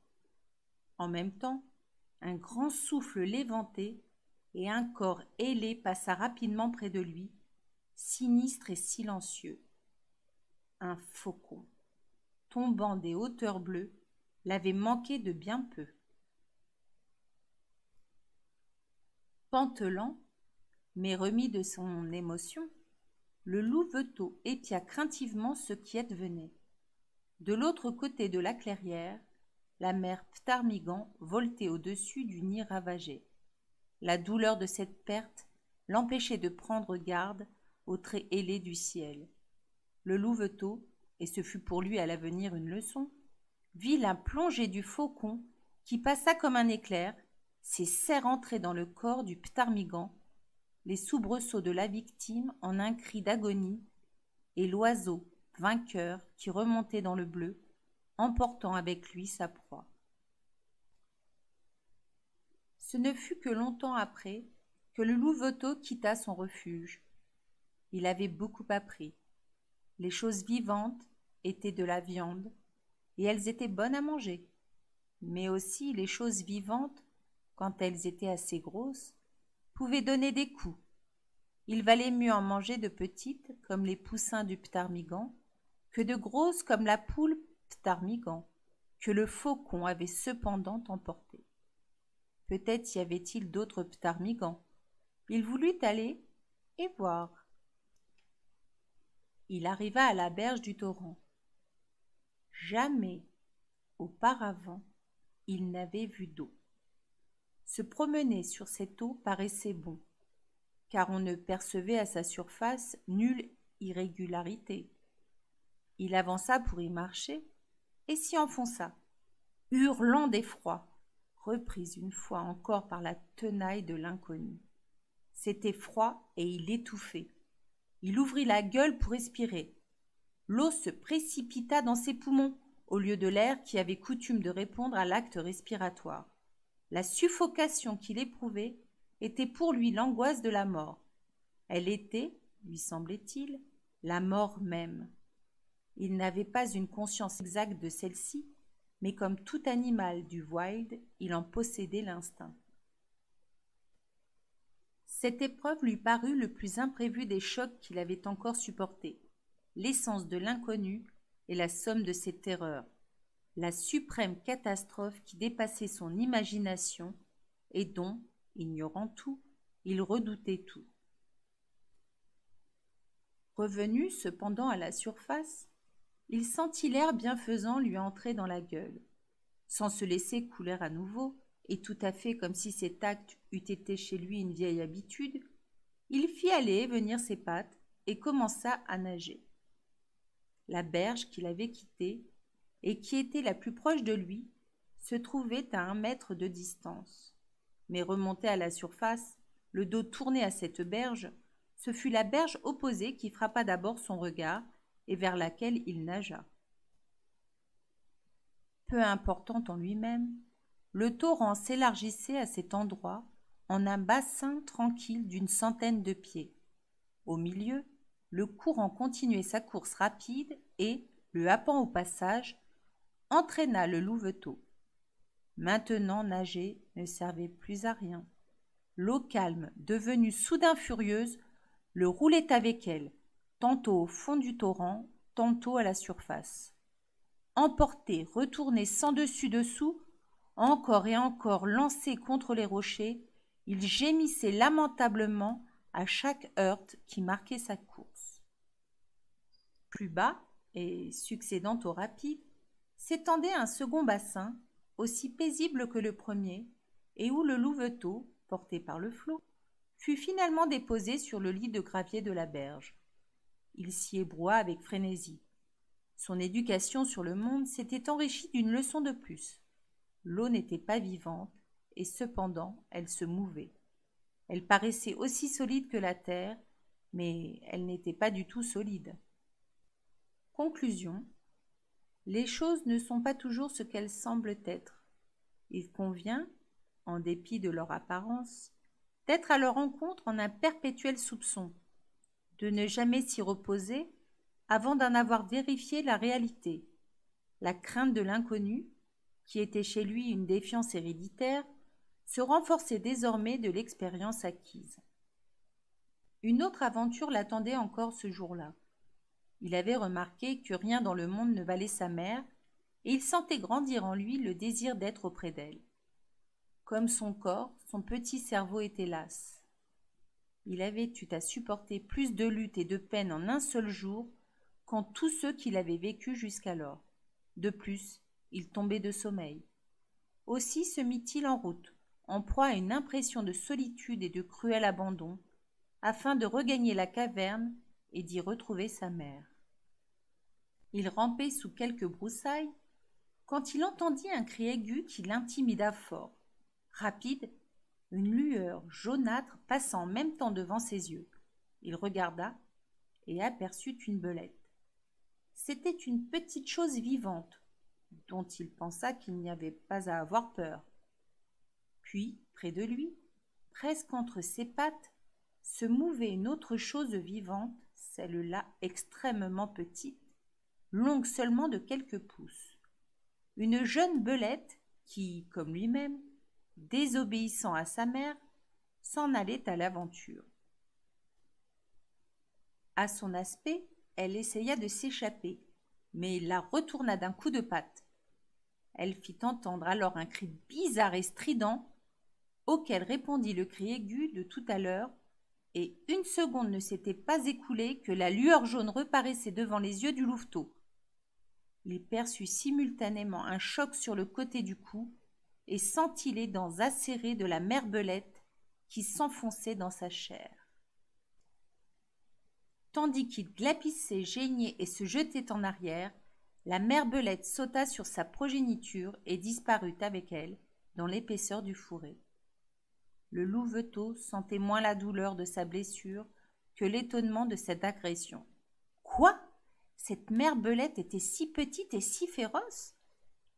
En même temps, un grand souffle l'éventait, et un corps ailé passa rapidement près de lui, sinistre et silencieux. Un faucon, tombant des hauteurs bleues, l'avait manqué de bien peu. Pantelant, mais remis de son émotion, le louveteau épia craintivement ce qui advenait. De l'autre côté de la clairière, la mère Ptarmigan voltait au-dessus du nid ravagé. La douleur de cette perte l'empêchait de prendre garde aux traits ailés du ciel. Le louveteau, et ce fut pour lui à l'avenir une leçon, vit la plongée du faucon qui passa comme un éclair, ses serres entrées dans le corps du ptarmigan, les soubresauts de la victime en un cri d'agonie, et l'oiseau, vainqueur, qui remontait dans le bleu, emportant avec lui sa proie. Ce ne fut que longtemps après que le louveteau quitta son refuge. Il avait beaucoup appris. Les choses vivantes étaient de la viande, et elles étaient bonnes à manger. Mais aussi les choses vivantes, quand elles étaient assez grosses, pouvaient donner des coups. Il valait mieux en manger de petites, comme les poussins du ptarmigan, que de grosses comme la poule ptarmigan, que le faucon avait cependant emporté. Peut-être y avait-il d'autres ptarmigans. Il voulut aller et voir. Il arriva à la berge du torrent. Jamais, auparavant, il n'avait vu d'eau. Se promener sur cette eau paraissait bon, car on ne percevait à sa surface nulle irrégularité. Il avança pour y marcher et s'y enfonça, hurlant d'effroi, reprise une fois encore par la tenaille de l'inconnu. C'était froid et il étouffait. Il ouvrit la gueule pour respirer. L'eau se précipita dans ses poumons, au lieu de l'air qui avait coutume de répondre à l'acte respiratoire. La suffocation qu'il éprouvait était pour lui l'angoisse de la mort. Elle était, lui semblait-il, la mort même. Il n'avait pas une conscience exacte de celle-ci, mais comme tout animal du wild, il en possédait l'instinct. Cette épreuve lui parut le plus imprévu des chocs qu'il avait encore supportés, l'essence de l'inconnu et la somme de ses terreurs, la suprême catastrophe qui dépassait son imagination et dont, ignorant tout, il redoutait tout. Revenu cependant à la surface, il sentit l'air bienfaisant lui entrer dans la gueule. Sans se laisser couler à nouveau, et tout à fait comme si cet acte eût été chez lui une vieille habitude, il fit aller et venir ses pattes et commença à nager. La berge qu'il avait quittée, et qui était la plus proche de lui, se trouvait à 1 mètre de distance. Mais remonté à la surface, le dos tourné à cette berge, ce fut la berge opposée qui frappa d'abord son regard et vers laquelle il nagea. Peu important en lui-même, le torrent s'élargissait à cet endroit en un bassin tranquille d'une centaine de pieds. Au milieu, le courant continuait sa course rapide et, le happant au passage, entraîna le louveteau. Maintenant nager ne servait plus à rien. L'eau calme, devenue soudain furieuse, le roulait avec elle, tantôt au fond du torrent, tantôt à la surface. Emporté, retourné sans dessus-dessous, encore et encore lancé contre les rochers, il gémissait lamentablement à chaque heurte qui marquait sa course. Plus bas, et succédant au rapide, s'étendait un second bassin, aussi paisible que le premier, et où le louveteau, porté par le flot, fut finalement déposé sur le lit de gravier de la berge. Il s'y ébroua avec frénésie. Son éducation sur le monde s'était enrichie d'une leçon de plus. L'eau n'était pas vivante, et cependant elle se mouvait. Elle paraissait aussi solide que la terre, mais elle n'était pas du tout solide. Conclusion. Les choses ne sont pas toujours ce qu'elles semblent être. Il convient, en dépit de leur apparence, d'être à leur rencontre en un perpétuel soupçon, de ne jamais s'y reposer avant d'en avoir vérifié la réalité. La crainte de l'inconnu, qui était chez lui une défiance héréditaire, se renforçait désormais de l'expérience acquise. Une autre aventure l'attendait encore ce jour-là. Il avait remarqué que rien dans le monde ne valait sa mère, et il sentait grandir en lui le désir d'être auprès d'elle. Comme son corps, son petit cerveau était las. Il avait eu à supporter plus de luttes et de peines en un seul jour qu'en tous ceux qu'il avait vécus jusqu'alors. De plus, il tombait de sommeil. Aussi se mit-il en route, en proie à une impression de solitude et de cruel abandon, afin de regagner la caverne et d'y retrouver sa mère. Il rampait sous quelques broussailles, quand il entendit un cri aigu qui l'intimida fort. Rapide, une lueur jaunâtre passa en même temps devant ses yeux. Il regarda et aperçut une belette. C'était une petite chose vivante, dont il pensa qu'il n'y avait pas à avoir peur. Puis, près de lui, presque entre ses pattes, se mouvait une autre chose vivante, celle-là extrêmement petite, longue seulement de quelques pouces. Une jeune belette qui, comme lui-même, désobéissant à sa mère, s'en allait à l'aventure. À son aspect, elle essaya de s'échapper, mais il la retourna d'un coup de patte. Elle fit entendre alors un cri bizarre et strident, auquel répondit le cri aigu de tout à l'heure, et une seconde ne s'était pas écoulée que la lueur jaune reparaissait devant les yeux du louveteau. Il perçut simultanément un choc sur le côté du cou et sentit les dents acérées de la mère belette qui s'enfonçait dans sa chair. Tandis qu'il glapissait, geignait et se jetait en arrière, la mère belette sauta sur sa progéniture et disparut avec elle dans l'épaisseur du fourré. Le louveteau sentait moins la douleur de sa blessure que l'étonnement de cette agression. Quoi? Cette mère belette était si petite et si féroce?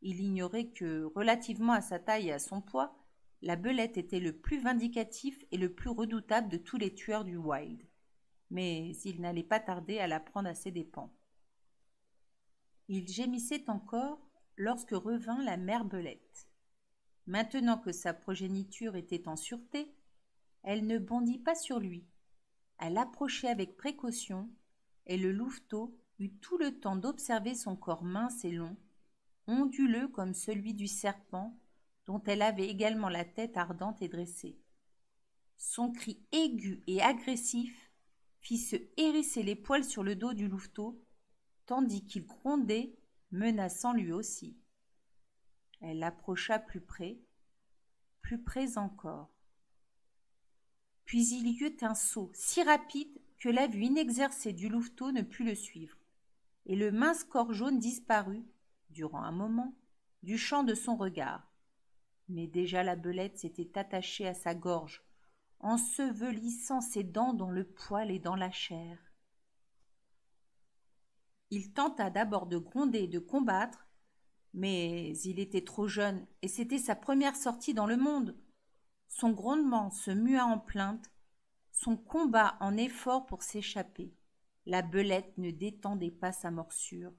Il ignorait que, relativement à sa taille et à son poids, la belette était le plus vindicatif et le plus redoutable de tous les tueurs du Wild. Mais il n'allait pas tarder à la prendre à ses dépens. Il gémissait encore lorsque revint la mère belette. Maintenant que sa progéniture était en sûreté, elle ne bondit pas sur lui. Elle approchait avec précaution, et le louveteau eut tout le temps d'observer son corps mince et long, onduleux comme celui du serpent, dont elle avait également la tête ardente et dressée. Son cri aigu et agressif fit se hérisser les poils sur le dos du louveteau, tandis qu'il grondait, menaçant lui aussi. Elle approcha plus près encore. Puis il y eut un saut si rapide que la vue inexercée du louveteau ne put le suivre, et le mince corps jaune disparut, durant un moment, du champ de son regard. Mais déjà la belette s'était attachée à sa gorge, ensevelissant ses dents dans le poil et dans la chair. Il tenta d'abord de gronder et de combattre, mais il était trop jeune et c'était sa première sortie dans le monde. Son grondement se mua en plainte, son combat en effort pour s'échapper. La belette ne détendait pas sa morsure.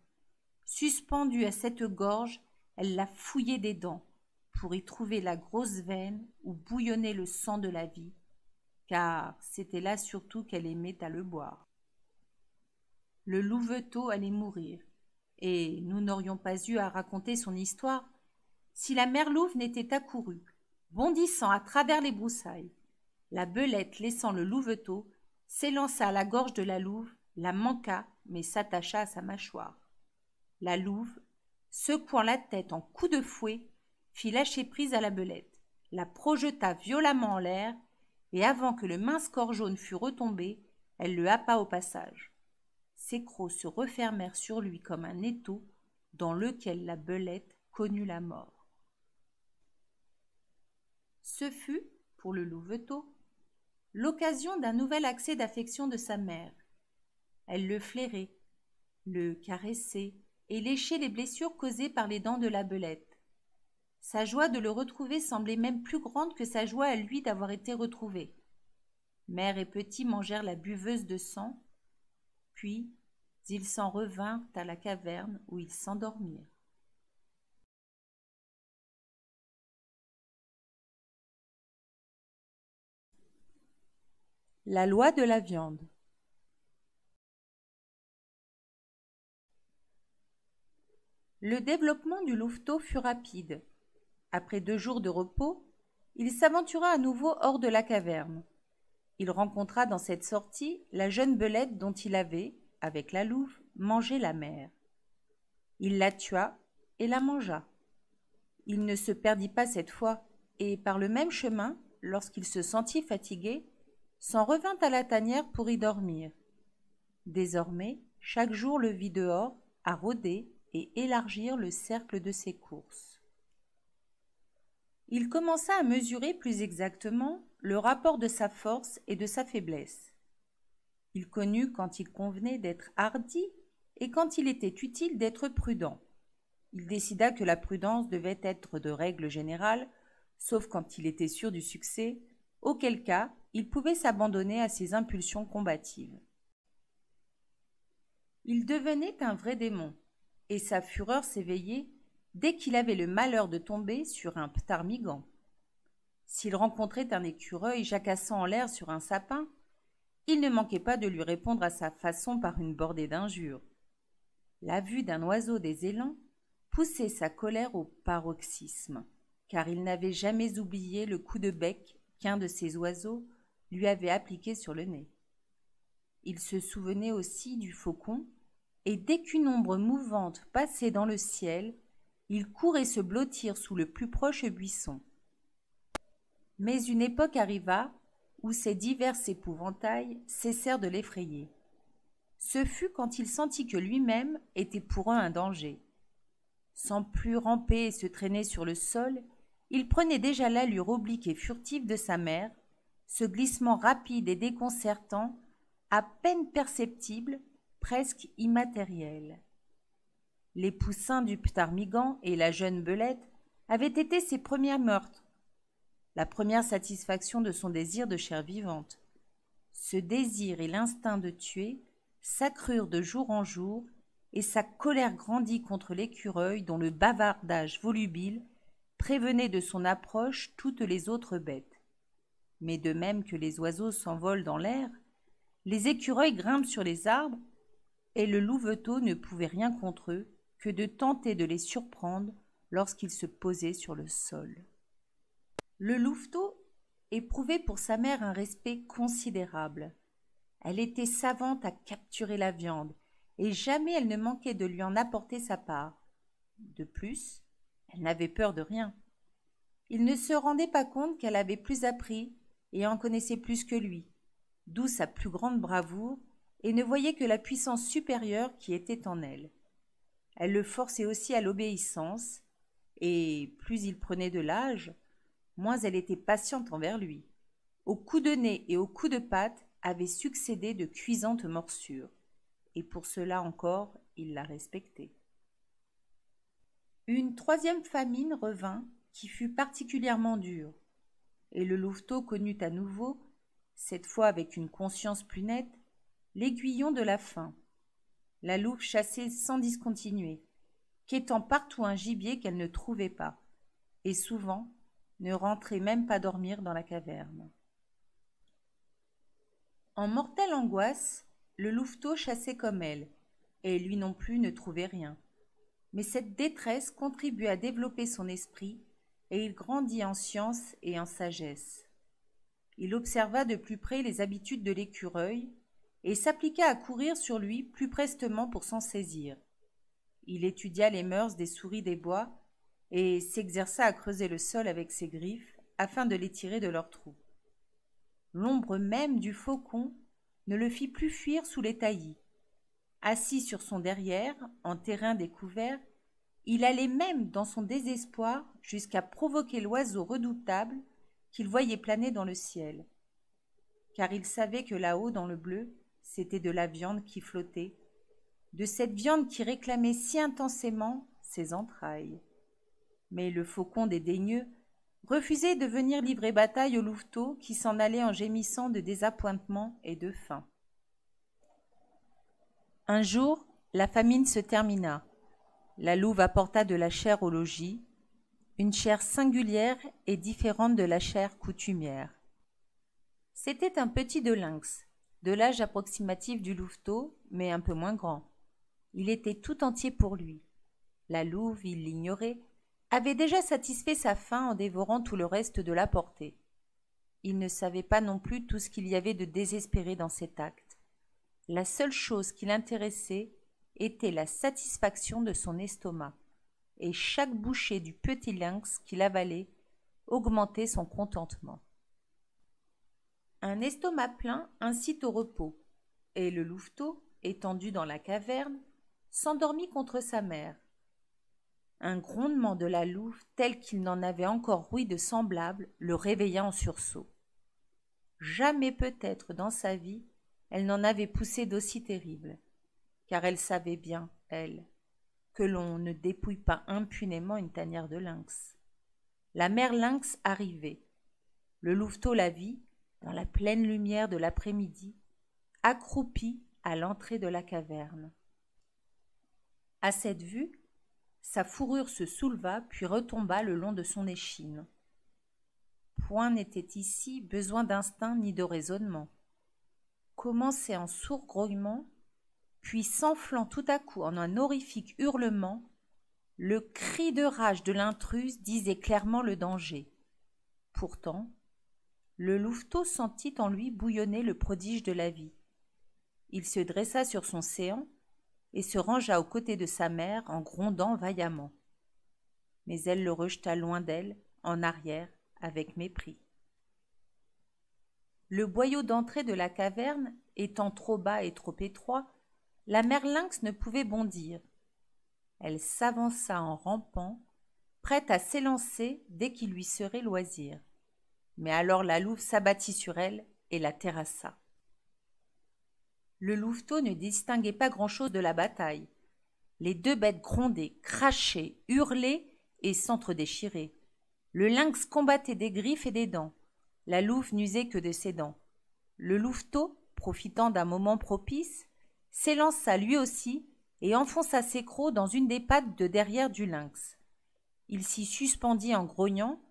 Suspendue à cette gorge, elle la fouillait des dents pour y trouver la grosse veine où bouillonnait le sang de la vie, car c'était là surtout qu'elle aimait à le boire. Le louveteau allait mourir, et nous n'aurions pas eu à raconter son histoire si la mère louve n'était accourue, bondissant à travers les broussailles. La belette, laissant le louveteau, s'élança à la gorge de la louve, la manqua, mais s'attacha à sa mâchoire. La louve, secouant la tête en coup de fouet, fit lâcher prise à la belette, la projeta violemment en l'air, et avant que le mince corps jaune fût retombé, elle le happa au passage. Ses crocs se refermèrent sur lui comme un étau dans lequel la belette connut la mort. Ce fut, pour le louveteau, l'occasion d'un nouvel accès d'affection de sa mère. Elle le flairait, le caressait et léchait les blessures causées par les dents de la belette. Sa joie de le retrouver semblait même plus grande que sa joie à lui d'avoir été retrouvé. Mère et petit mangèrent la buveuse de sang, puis ils s'en revinrent à la caverne où ils s'endormirent. La loi de la viande. Le développement du louveteau fut rapide. Après 2 jours de repos, il s'aventura à nouveau hors de la caverne. Il rencontra dans cette sortie la jeune belette dont il avait, avec la louve, mangé la mère. Il la tua et la mangea. Il ne se perdit pas cette fois, et par le même chemin, lorsqu'il se sentit fatigué, s'en revint à la tanière pour y dormir. Désormais, chaque jour le vit dehors, à rôder et élargir le cercle de ses courses. Il commença à mesurer plus exactement le rapport de sa force et de sa faiblesse. Il connut quand il convenait d'être hardi et quand il était utile d'être prudent. Il décida que la prudence devait être de règle générale, sauf quand il était sûr du succès, auquel cas il pouvait s'abandonner à ses impulsions combatives. Il devenait un vrai démon, et sa fureur s'éveillait dès qu'il avait le malheur de tomber sur un ptarmigan. S'il rencontrait un écureuil jacassant en l'air sur un sapin, il ne manquait pas de lui répondre à sa façon par une bordée d'injures. La vue d'un oiseau des élans poussait sa colère au paroxysme, car il n'avait jamais oublié le coup de bec qu'un de ces oiseaux lui avait appliqué sur le nez. Il se souvenait aussi du faucon, et dès qu'une ombre mouvante passait dans le ciel, il courait se blottir sous le plus proche buisson. Mais une époque arriva où ces divers épouvantails cessèrent de l'effrayer. Ce fut quand il sentit que lui-même était pour eux un danger. Sans plus ramper et se traîner sur le sol, il prenait déjà l'allure oblique et furtive de sa mère, ce glissement rapide et déconcertant, à peine perceptible, presque immatériel. Les poussins du ptarmigan et la jeune belette avaient été ses premiers meurtres, la première satisfaction de son désir de chair vivante. Ce désir et l'instinct de tuer s'accrurent de jour en jour, et sa colère grandit contre l'écureuil dont le bavardage volubile prévenait de son approche toutes les autres bêtes. Mais de même que les oiseaux s'envolent dans l'air, les écureuils grimpent sur les arbres, et le louveteau ne pouvait rien contre eux que de tenter de les surprendre lorsqu'ils se posaient sur le sol. Le louveteau éprouvait pour sa mère un respect considérable. Elle était savante à capturer la viande, et jamais elle ne manquait de lui en apporter sa part. De plus, elle n'avait peur de rien. Il ne se rendait pas compte qu'elle avait plus appris et en connaissait plus que lui, d'où sa plus grande bravoure, et ne voyait que la puissance supérieure qui était en elle. Elle le forçait aussi à l'obéissance, et plus il prenait de l'âge, moins elle était patiente envers lui. Aux coups de nez et aux coups de patte avaient succédé de cuisantes morsures, et pour cela encore il la respectait. Une troisième famine revint qui fut particulièrement dure, et le louveteau connut à nouveau, cette fois avec une conscience plus nette, l'aiguillon de la faim. La louve chassait sans discontinuer, quêtant partout un gibier qu'elle ne trouvait pas, et souvent ne rentrait même pas dormir dans la caverne. En mortelle angoisse, le louveteau chassait comme elle, et lui non plus ne trouvait rien. Mais cette détresse contribue à développer son esprit, et il grandit en science et en sagesse. Il observa de plus près les habitudes de l'écureuil, et s'appliqua à courir sur lui plus prestement pour s'en saisir. Il étudia les mœurs des souris des bois, et s'exerça à creuser le sol avec ses griffes, afin de les tirer de leurs trous. L'ombre même du faucon ne le fit plus fuir sous les taillis. Assis sur son derrière, en terrain découvert, il allait même, dans son désespoir, jusqu'à provoquer l'oiseau redoutable qu'il voyait planer dans le ciel. Car il savait que là-haut, dans le bleu, c'était de la viande qui flottait, de cette viande qui réclamait si intensément ses entrailles. Mais le faucon dédaigneux refusait de venir livrer bataille au louveteau qui s'en allait en gémissant de désappointement et de faim. Un jour, la famine se termina. La louve apporta de la chair au logis, une chair singulière et différente de la chair coutumière. C'était un petit de lynx, de l'âge approximatif du louveteau, mais un peu moins grand. Il était tout entier pour lui. La louve, il l'ignorait, avait déjà satisfait sa faim en dévorant tout le reste de la portée. Il ne savait pas non plus tout ce qu'il y avait de désespéré dans cet acte. La seule chose qui l'intéressait était la satisfaction de son estomac, et chaque bouchée du petit lynx qu'il avalait augmentait son contentement. Un estomac plein incite au repos, et le louveteau, étendu dans la caverne, s'endormit contre sa mère. Un grondement de la louve, tel qu'il n'en avait encore ouï de semblable, le réveilla en sursaut. Jamais peut-être dans sa vie elle n'en avait poussé d'aussi terrible, car elle savait bien, elle, que l'on ne dépouille pas impunément une tanière de lynx. La mère lynx arrivait. Le louveteau la vit, dans la pleine lumière de l'après-midi, accroupie à l'entrée de la caverne. À cette vue, sa fourrure se souleva puis retomba le long de son échine. Point n'était ici besoin d'instinct ni de raisonnement. Commençait en sourd grognement, puis s'enflant tout à coup en un horrifique hurlement, le cri de rage de l'intruse disait clairement le danger. Pourtant, le louveteau sentit en lui bouillonner le prodige de la vie. Il se dressa sur son séant et se rangea aux côtés de sa mère en grondant vaillamment. Mais elle le rejeta loin d'elle, en arrière, avec mépris. Le boyau d'entrée de la caverne étant trop bas et trop étroit, la mère lynx ne pouvait bondir. Elle s'avança en rampant, prête à s'élancer dès qu'il lui serait loisir. Mais alors la louve s'abattit sur elle et la terrassa. Le louveteau ne distinguait pas grand-chose de la bataille. Les deux bêtes grondaient, crachaient, hurlaient et s'entre-déchiraient. Le lynx combattait des griffes et des dents. La louve n'usait que de ses dents. Le louveteau, profitant d'un moment propice, s'élança lui aussi et enfonça ses crocs dans une des pattes de derrière du lynx. Il s'y suspendit en grognant,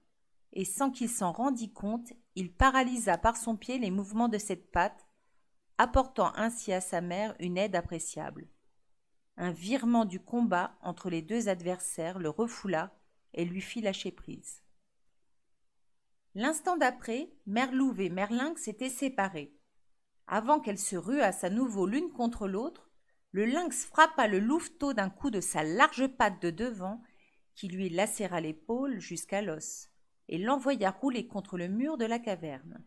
et sans qu'il s'en rendît compte, il paralysa par son pied les mouvements de cette patte, apportant ainsi à sa mère une aide appréciable. Un virement du combat entre les deux adversaires le refoula et lui fit lâcher prise. L'instant d'après, mère louve et mère lynx s'étaient séparées. Avant qu'elles se ruassent à nouveau l'une contre l'autre, le lynx frappa le louveteau d'un coup de sa large patte de devant qui lui lacéra l'épaule jusqu'à l'os et l'envoya rouler contre le mur de la caverne.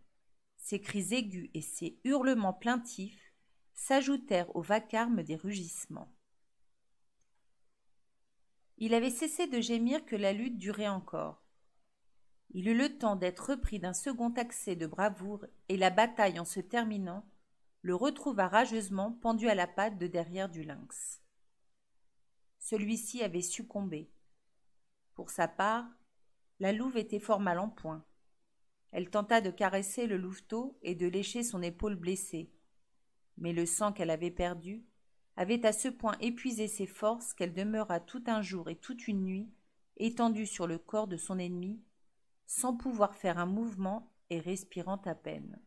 Ses cris aigus et ses hurlements plaintifs s'ajoutèrent au vacarme des rugissements. Il avait cessé de gémir que la lutte durait encore. Il eut le temps d'être repris d'un second accès de bravoure et la bataille en se terminant, le retrouva rageusement pendu à la patte de derrière du lynx. Celui-ci avait succombé. Pour sa part, la louve était fort mal en point. Elle tenta de caresser le louveteau et de lécher son épaule blessée. Mais le sang qu'elle avait perdu avait à ce point épuisé ses forces qu'elle demeura tout un jour et toute une nuit étendue sur le corps de son ennemi, sans pouvoir faire un mouvement et respirant à peine.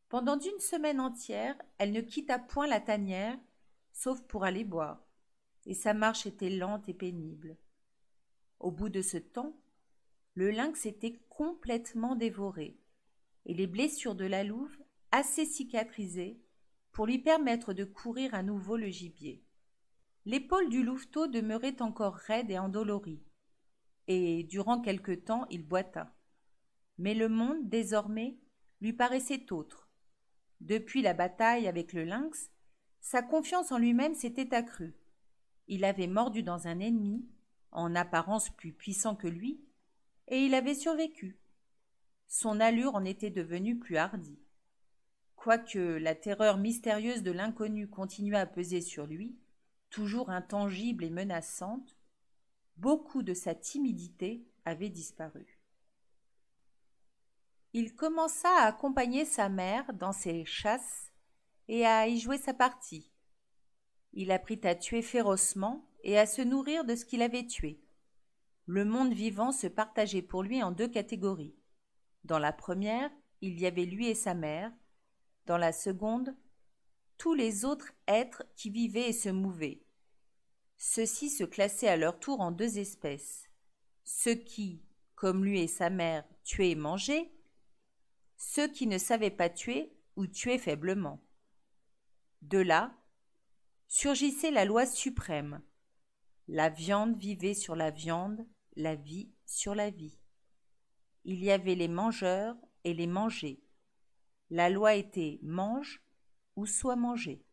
Pendant une semaine entière, elle ne quitta point la tanière, sauf pour aller boire, et sa marche était lente et pénible. Au bout de ce temps, le lynx était complètement dévoré, et les blessures de la louve assez cicatrisées pour lui permettre de courir à nouveau le gibier. L'épaule du louveteau demeurait encore raide et endolorie, et durant quelque temps il boita. Mais le monde, désormais, lui paraissait autre. Depuis la bataille avec le lynx, sa confiance en lui-même s'était accrue. Il avait mordu dans un ennemi, en apparence plus puissant que lui, et il avait survécu. Son allure en était devenue plus hardie. Quoique la terreur mystérieuse de l'inconnu continuât à peser sur lui, toujours intangible et menaçante, beaucoup de sa timidité avait disparu. Il commença à accompagner sa mère dans ses chasses et à y jouer sa partie. Il apprit à tuer férocement et à se nourrir de ce qu'il avait tué. Le monde vivant se partageait pour lui en deux catégories. Dans la première, il y avait lui et sa mère. Dans la seconde, tous les autres êtres qui vivaient et se mouvaient. Ceux-ci se classaient à leur tour en deux espèces. Ceux qui, comme lui et sa mère, tuaient et mangeaient, ceux qui ne savaient pas tuer ou tuaient faiblement. De là, surgissait la loi suprême. La viande vivait sur la viande, la vie sur la vie. Il y avait les mangeurs et les mangés. La loi était mange ou sois mangé.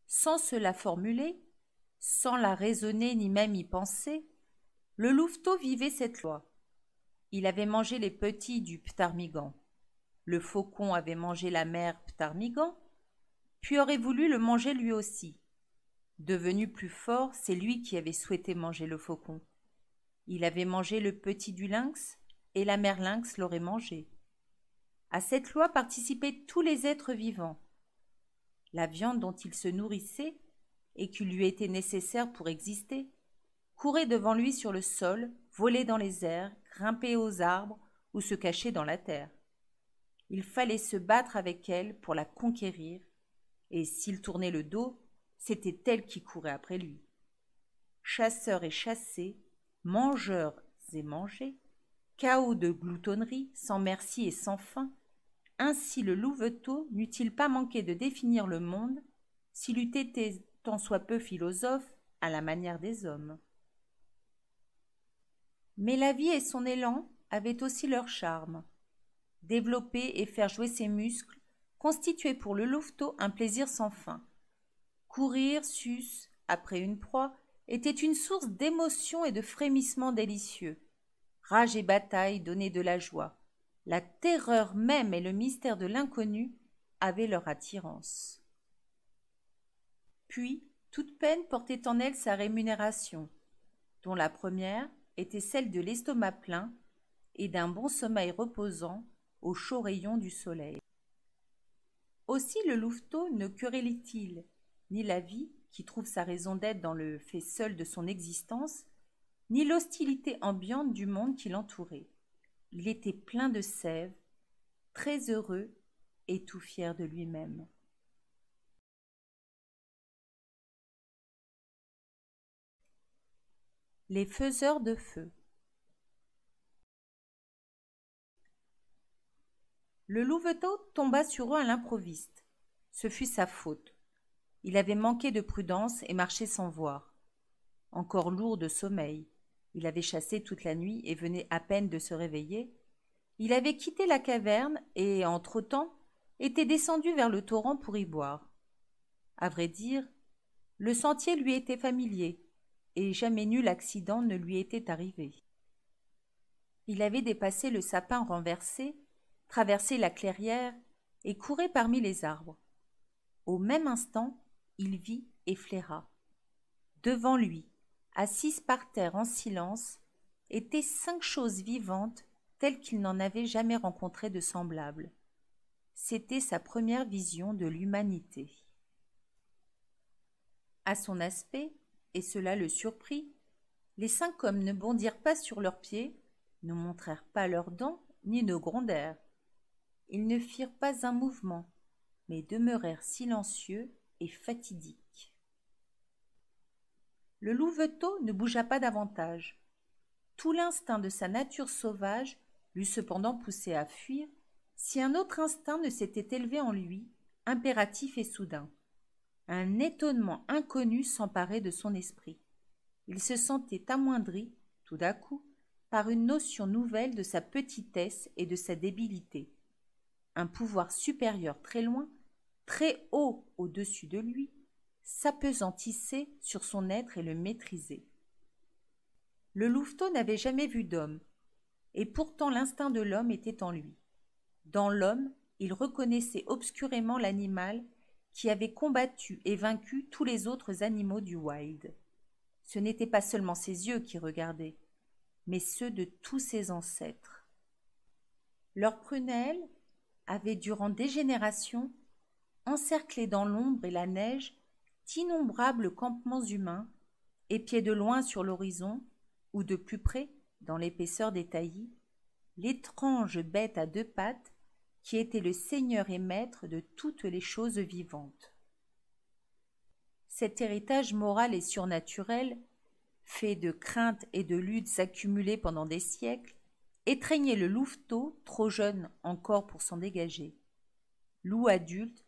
Sans se la formuler, sans la raisonner ni même y penser, le louveteau vivait cette loi. Il avait mangé les petits du ptarmigan. Le faucon avait mangé la mère ptarmigan, puis aurait voulu le manger lui aussi. Devenu plus fort, c'est lui qui avait souhaité manger le faucon. Il avait mangé le petit du lynx, et la mère lynx l'aurait mangé. À cette loi participaient tous les êtres vivants. la viande dont il se nourrissait et qui lui était nécessaire pour exister, courait devant lui sur le sol, volait dans les airs, grimpait aux arbres ou se cachait dans la terre. Il fallait se battre avec elle pour la conquérir, et s'il tournait le dos, c'était elle qui courait après lui. Chasseurs et chassés, mangeurs et mangés, chaos de gloutonnerie, sans merci et sans fin, ainsi le louveteau n'eût-il pas manqué de définir le monde s'il eût été tant soit peu philosophe à la manière des hommes. Mais la vie et son élan avaient aussi leur charme. Développer et faire jouer ses muscles constituait pour le louveteau un plaisir sans fin. Courir sus après une proie était une source d'émotion et de frémissements délicieux. Rage et bataille donnaient de la joie. La terreur même et le mystère de l'inconnu avaient leur attirance. Puis, toute peine portait en elle sa rémunération, dont la première était celle de l'estomac plein et d'un bon sommeil reposant aux chauds rayons du soleil. Aussi le louveteau ne querellait-il ni la vie, qui trouve sa raison d'être dans le fait seul de son existence, ni l'hostilité ambiante du monde qui l'entourait. Il était plein de sève, très heureux et tout fier de lui-même. Les faiseurs de feu. Le louveteau tomba sur eux à l'improviste. Ce fut sa faute. Il avait manqué de prudence et marché sans voir. Encore lourd de sommeil, il avait chassé toute la nuit et venait à peine de se réveiller. Il avait quitté la caverne et, en trottant, était descendu vers le torrent pour y boire. À vrai dire, le sentier lui était familier, et jamais nul accident ne lui était arrivé. Il avait dépassé le sapin renversé, traversé la clairière et courait parmi les arbres. Au même instant, il vit et flaira. Devant lui, assises par terre en silence, étaient 5 choses vivantes telles qu'il n'en avait jamais rencontré de semblables. C'était sa première vision de l'humanité. À son aspect, et cela le surprit, les 5 hommes ne bondirent pas sur leurs pieds, ne montrèrent pas leurs dents, ni ne grondèrent. Ils ne firent pas un mouvement, mais demeurèrent silencieux et fatidiques. Le louveteau ne bougea pas davantage. Tout l'instinct de sa nature sauvage l'eût cependant poussé à fuir, si un autre instinct ne s'était élevé en lui, impératif et soudain. Un étonnement inconnu s'emparait de son esprit. Il se sentait amoindri, tout à coup, par une notion nouvelle de sa petitesse et de sa débilité. Un pouvoir supérieur très loin, très haut au-dessus de lui, s'apesantissait sur son être et le maîtrisait. Le louveteau n'avait jamais vu d'homme, et pourtant l'instinct de l'homme était en lui. Dans l'homme, il reconnaissait obscurément l'animal qui avait combattu et vaincu tous les autres animaux du wild. Ce n'étaient pas seulement ses yeux qui regardaient, mais ceux de tous ses ancêtres. Leurs prunelles avaient, durant des générations, encerclé dans l'ombre et la neige d'innombrables campements humains, épiés de loin sur l'horizon, ou de plus près, dans l'épaisseur des taillis, l'étrange bête à 2 pattes qui était le seigneur et maître de toutes les choses vivantes. Cet héritage moral et surnaturel, fait de craintes et de luttes accumulées pendant des siècles, étreignait le louveteau, trop jeune encore pour s'en dégager. Loup adulte,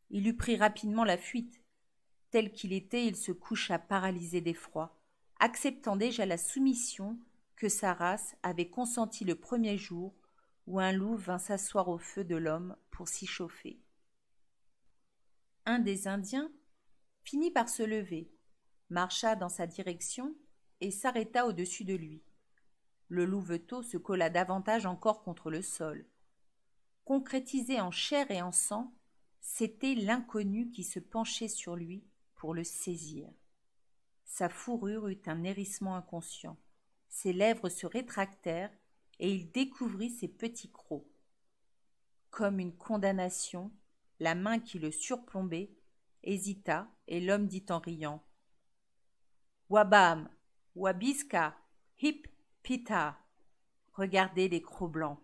il eût pris rapidement la fuite. Tel qu'il était, il se coucha paralysé d'effroi, acceptant déjà la soumission que sa race avait consentie le premier jour où un loup vint s'asseoir au feu de l'homme pour s'y chauffer. Un des Indiens finit par se lever, marcha dans sa direction et s'arrêta au-dessus de lui. Le louveteau se colla davantage encore contre le sol. Concrétisé en chair et en sang, c'était l'inconnu qui se penchait sur lui pour le saisir. Sa fourrure eut un hérissement inconscient. Ses lèvres se rétractèrent et il découvrit ses petits crocs. Comme une condamnation, la main qui le surplombait hésita, et l'homme dit en riant. Wabam, Wabiska, Hip, Pita. Regardez les crocs blancs.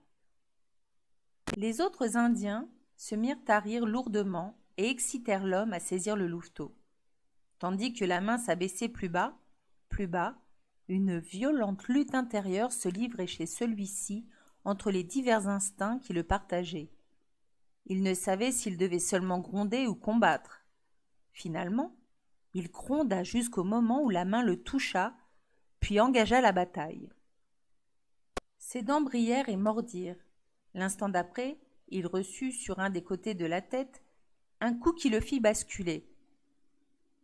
Les autres Indiens se mirent à rire lourdement et excitèrent l'homme à saisir le louveteau. Tandis que la main s'abaissait plus bas, une violente lutte intérieure se livrait chez celui-ci entre les divers instincts qui le partageaient. Il ne savait s'il devait seulement gronder ou combattre. Finalement, il gronda jusqu'au moment où la main le toucha, puis engagea la bataille. Ses dents brillèrent et mordirent. L'instant d'après, il reçut sur un des côtés de la tête un coup qui le fit basculer.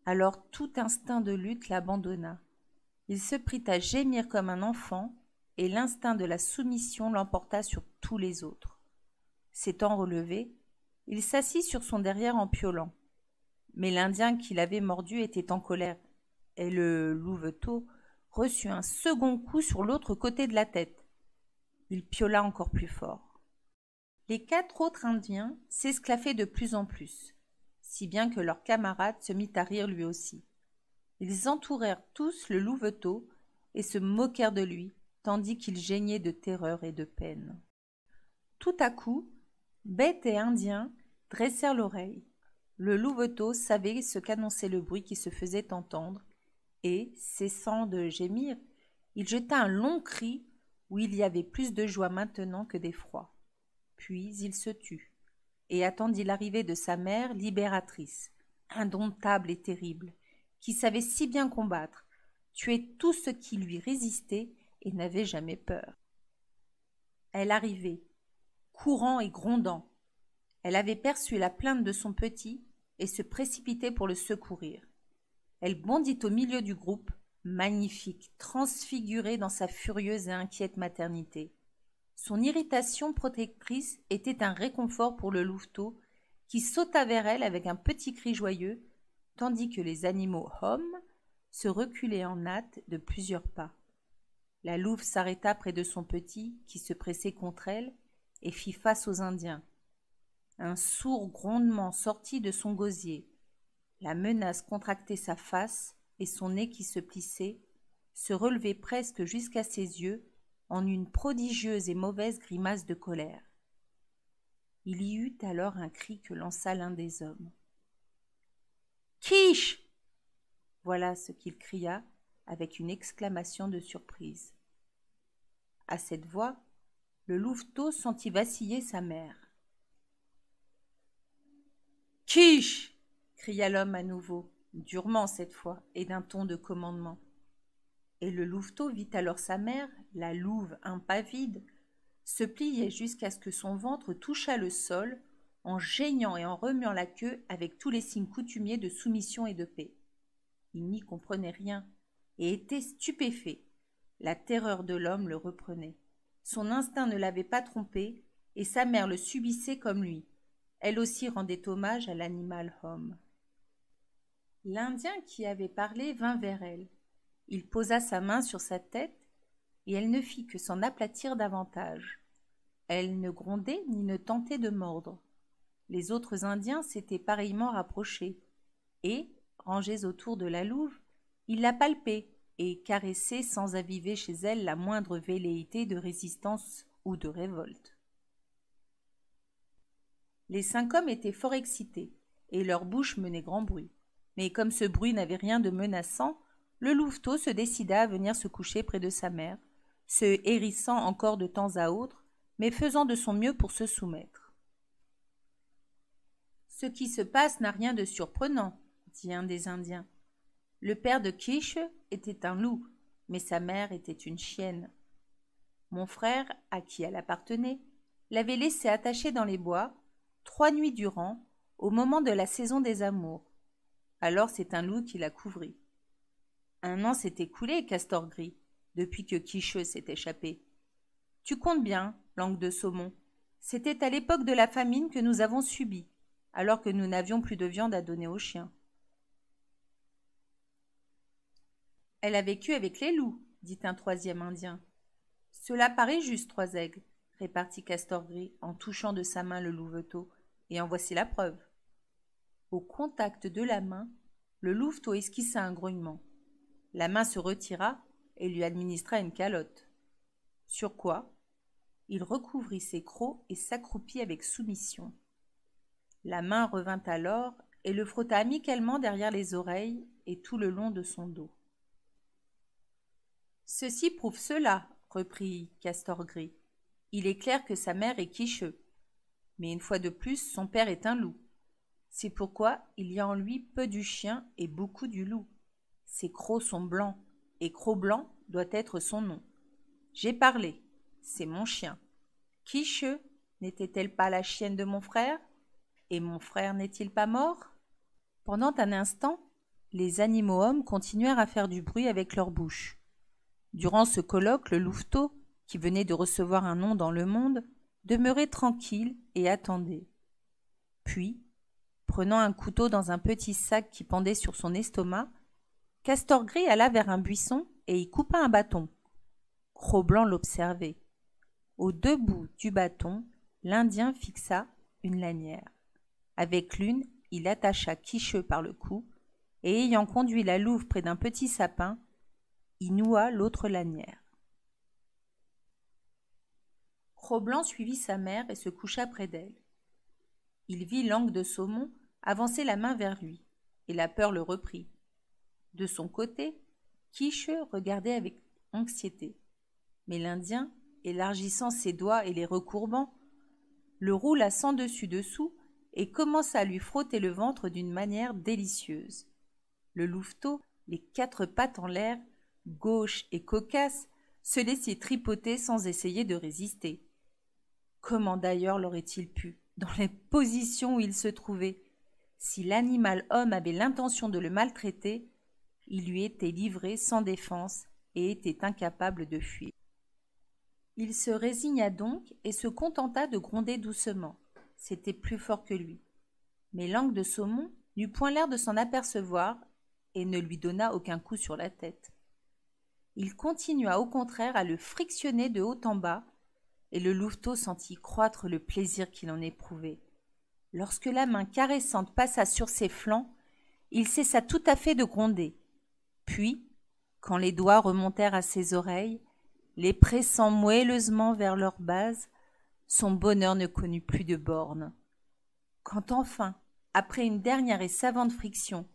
Alors tout instinct de lutte l'abandonna. Il se prit à gémir comme un enfant, et l'instinct de la soumission l'emporta sur tous les autres. S'étant relevé, il s'assit sur son derrière en piaulant. Mais l'Indien qui l'avait mordu était en colère, et le louveteau reçut un second coup sur l'autre côté de la tête. Il piola encore plus fort. Les 4 autres Indiens s'esclaffaient de plus en plus, si bien que leur camarade se mit à rire lui aussi. Ils entourèrent tous le louveteau et se moquèrent de lui, tandis qu'il geignait de terreur et de peine. Tout à coup, Bête et Indien dressèrent l'oreille. Le louveteau savait ce qu'annonçait le bruit qui se faisait entendre, et, cessant de gémir, il jeta un long cri où il y avait plus de joie maintenant que d'effroi. Puis il se tut, et attendit l'arrivée de sa mère libératrice, indomptable et terrible, qui savait si bien combattre, tuer tout ce qui lui résistait et n'avait jamais peur. Elle arrivait, courant et grondant. Elle avait perçu la plainte de son petit et se précipitait pour le secourir. Elle bondit au milieu du groupe, magnifique, transfigurée dans sa furieuse et inquiète maternité. Son irritation protectrice était un réconfort pour le louveteau, qui sauta vers elle avec un petit cri joyeux, tandis que les animaux hommes se reculaient en hâte de plusieurs pas. La louve s'arrêta près de son petit, qui se pressait contre elle, et fit face aux Indiens. Un sourd grondement sortit de son gosier. La menace contractait sa face, et son nez qui se plissait, se relevait presque jusqu'à ses yeux, en une prodigieuse et mauvaise grimace de colère. Il y eut alors un cri que lança l'un des hommes. « Quiche !» Voilà ce qu'il cria avec une exclamation de surprise. À cette voix, le louveteau sentit vaciller sa mère. « Quiche !» cria l'homme à nouveau, durement cette fois, et d'un ton de commandement. Et le louveteau vit alors sa mère, la louve impavide, se plier jusqu'à ce que son ventre touchât le sol, en geignant et en remuant la queue avec tous les signes coutumiers de soumission et de paix. Il n'y comprenait rien et était stupéfait. La terreur de l'homme le reprenait. Son instinct ne l'avait pas trompé et sa mère le subissait comme lui. Elle aussi rendait hommage à l'animal homme. L'Indien qui avait parlé vint vers elle. Il posa sa main sur sa tête et elle ne fit que s'en aplatir davantage. Elle ne grondait ni ne tentait de mordre. Les autres Indiens s'étaient pareillement rapprochés et, rangés autour de la louve, ils la palpaient et caressaient sans aviver chez elle la moindre velléité de résistance ou de révolte. Les 5 hommes étaient fort excités et leur bouche menait grand bruit. Mais comme ce bruit n'avait rien de menaçant, le louveteau se décida à venir se coucher près de sa mère, se hérissant encore de temps à autre, mais faisant de son mieux pour se soumettre. « Ce qui se passe n'a rien de surprenant, » dit un des Indiens. Le père de Quiche était un loup, mais sa mère était une chienne. Mon frère, à qui elle appartenait, l'avait laissée attachée dans les bois, 3 nuits durant, au moment de la saison des amours. Alors c'est un loup qui la couvrit. 1 an s'est écoulé, Castor Gris, depuis que Quicheux s'est échappé. Tu comptes bien, langue de saumon. C'était à l'époque de la famine que nous avons subi, alors que nous n'avions plus de viande à donner aux chiens. Elle a vécu avec les loups, dit un 3e Indien. Cela paraît juste, Trois-Aigles, répartit Castor Gris en touchant de sa main le louveteau, et en voici la preuve. Au contact de la main, le louveteau esquissa un grognement. La main se retira et lui administra une calotte. Sur quoi, il recouvrit ses crocs et s'accroupit avec soumission. La main revint alors et le frotta amicalement derrière les oreilles et tout le long de son dos. « Ceci prouve cela, reprit Castor Gris. Il est clair que sa mère est quicheux. Mais une fois de plus, son père est un loup. C'est pourquoi il y a en lui peu du chien et beaucoup du loup. Ses crocs sont blancs, et Cros-Blanc doit être son nom. J'ai parlé, c'est mon chien. Quicheux, n'était-elle pas la chienne de mon frère? Et mon frère n'est-il pas mort? » Pendant un instant, les animaux hommes continuèrent à faire du bruit avec leur bouche. Durant ce colloque, le louveteau, qui venait de recevoir un nom dans le monde, demeurait tranquille et attendait. Puis, prenant un couteau dans un petit sac qui pendait sur son estomac, Castor Gris alla vers un buisson et y coupa un bâton. Cros-Blanc l'observait. Aux deux bouts du bâton, l'Indien fixa une lanière. Avec l'une, il attacha Quicheux par le cou, et ayant conduit la louve près d'un petit sapin, il noua l'autre lanière. Cros-Blanc suivit sa mère et se coucha près d'elle. Il vit Langue de Saumon avancer la main vers lui, et la peur le reprit. De son côté, Quicheux regardait avec anxiété. Mais l'Indien, élargissant ses doigts et les recourbant, le roula sans dessus-dessous et commença à lui frotter le ventre d'une manière délicieuse. Le louveteau, les quatre pattes en l'air, gauche et cocasse, se laissait tripoter sans essayer de résister. Comment d'ailleurs l'aurait-il pu, dans les positions où il se trouvait? Si l'animal homme avait l'intention de le maltraiter, il lui était livré sans défense et était incapable de fuir. Il se résigna donc et se contenta de gronder doucement. C'était plus fort que lui. Mais Langue de Saumon n'eut point l'air de s'en apercevoir et ne lui donna aucun coup sur la tête. Il continua au contraire à le frictionner de haut en bas, et le louveteau sentit croître le plaisir qu'il en éprouvait. Lorsque la main caressante passa sur ses flancs, il cessa tout à fait de gronder. Puis, quand les doigts remontèrent à ses oreilles, les pressant moelleusement vers leur base, son bonheur ne connut plus de bornes. Quand enfin, après une dernière et savante friction,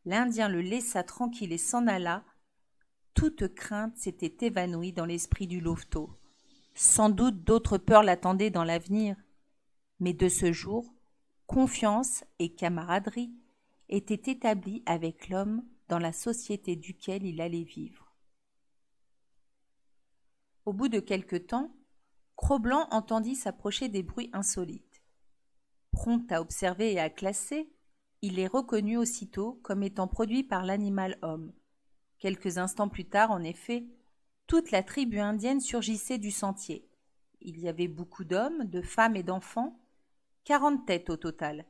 l'Indien le laissa tranquille et s'en alla, toute crainte s'était évanouie dans l'esprit du louveteau. Sans doute d'autres peurs l'attendaient dans l'avenir, mais de ce jour, confiance et camaraderie étaient établies avec l'homme dans la société duquel il allait vivre. Au bout de quelque temps, Cros-Blanc entendit s'approcher des bruits insolites. Prompt à observer et à classer, il les reconnut aussitôt comme étant produits par l'animal homme. Quelques instants plus tard, en effet, toute la tribu indienne surgissait du sentier. Il y avait beaucoup d'hommes, de femmes et d'enfants, 40 têtes au total,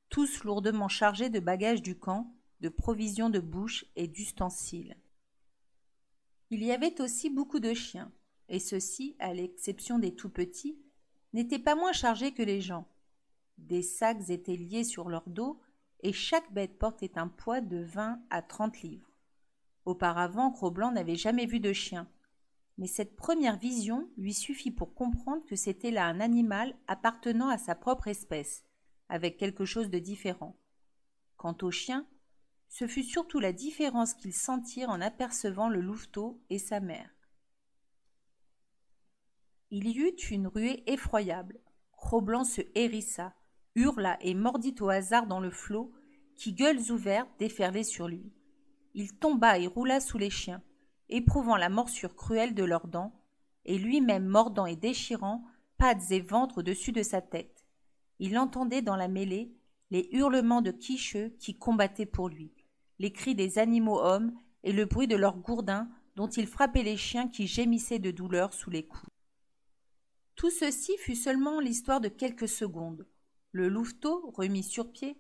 tous lourdement chargés de bagages du camp, de provisions de bouche et d'ustensiles. Il y avait aussi beaucoup de chiens, et ceux-ci, à l'exception des tout-petits, n'étaient pas moins chargés que les gens. Des sacs étaient liés sur leur dos, et chaque bête portait un poids de 20 à 30 livres. Auparavant, Cros-Blanc n'avait jamais vu de chien, mais cette première vision lui suffit pour comprendre que c'était là un animal appartenant à sa propre espèce, avec quelque chose de différent. Quant aux chiens, ce fut surtout la différence qu'ils sentirent en apercevant le louveteau et sa mère. Il y eut une ruée effroyable. Cros-Blanc se hérissa, hurla et mordit au hasard dans le flot qui, gueules ouvertes, déferlait sur lui. Il tomba et roula sous les chiens, éprouvant la morsure cruelle de leurs dents, et lui-même mordant et déchirant pattes et ventre au-dessus de sa tête. Il entendait dans la mêlée les hurlements de Quicheux qui combattaient pour lui, les cris des animaux hommes et le bruit de leurs gourdins dont il frappait les chiens qui gémissaient de douleur sous les coups. Tout ceci fut seulement l'histoire de quelques secondes. Le louveteau, remis sur pied,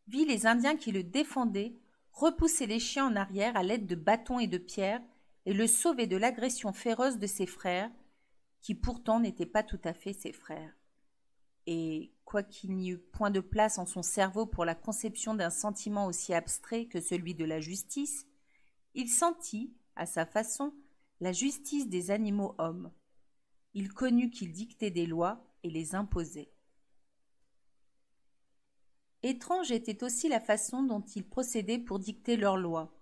vit les Indiens qui le défendaient repousser les chiens en arrière à l'aide de bâtons et de pierres et le sauver de l'agression féroce de ses frères, qui pourtant n'étaient pas tout à fait ses frères. Et quoiqu'il n'y eût point de place en son cerveau pour la conception d'un sentiment aussi abstrait que celui de la justice, il sentit, à sa façon, la justice des animaux hommes. Il connut qu'ils dictaient des lois et les imposaient. Étrange était aussi la façon dont ils procédaient pour dicter leurs lois.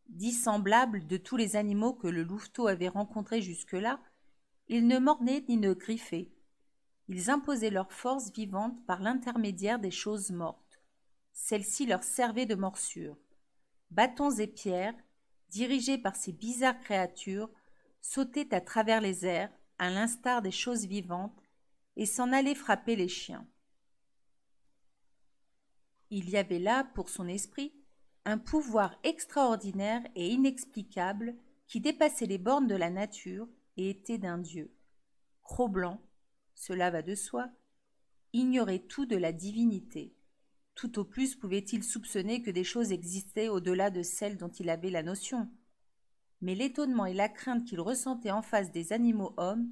Dissemblables de tous les animaux que le louveteau avait rencontrés jusque-là, ils ne mordaient ni ne griffaient. Ils imposaient leur force vivante par l'intermédiaire des choses mortes. Celles-ci leur servaient de morsure. Bâtons et pierres, dirigés par ces bizarres créatures, sautaient à travers les airs, à l'instar des choses vivantes, et s'en allaient frapper les chiens. Il y avait là, pour son esprit, un pouvoir extraordinaire et inexplicable qui dépassait les bornes de la nature et était d'un dieu. Cro-Blanc, cela va de soi, ignorait tout de la divinité. Tout au plus pouvait-il soupçonner que des choses existaient au-delà de celles dont il avait la notion. Mais l'étonnement et la crainte qu'il ressentait en face des animaux hommes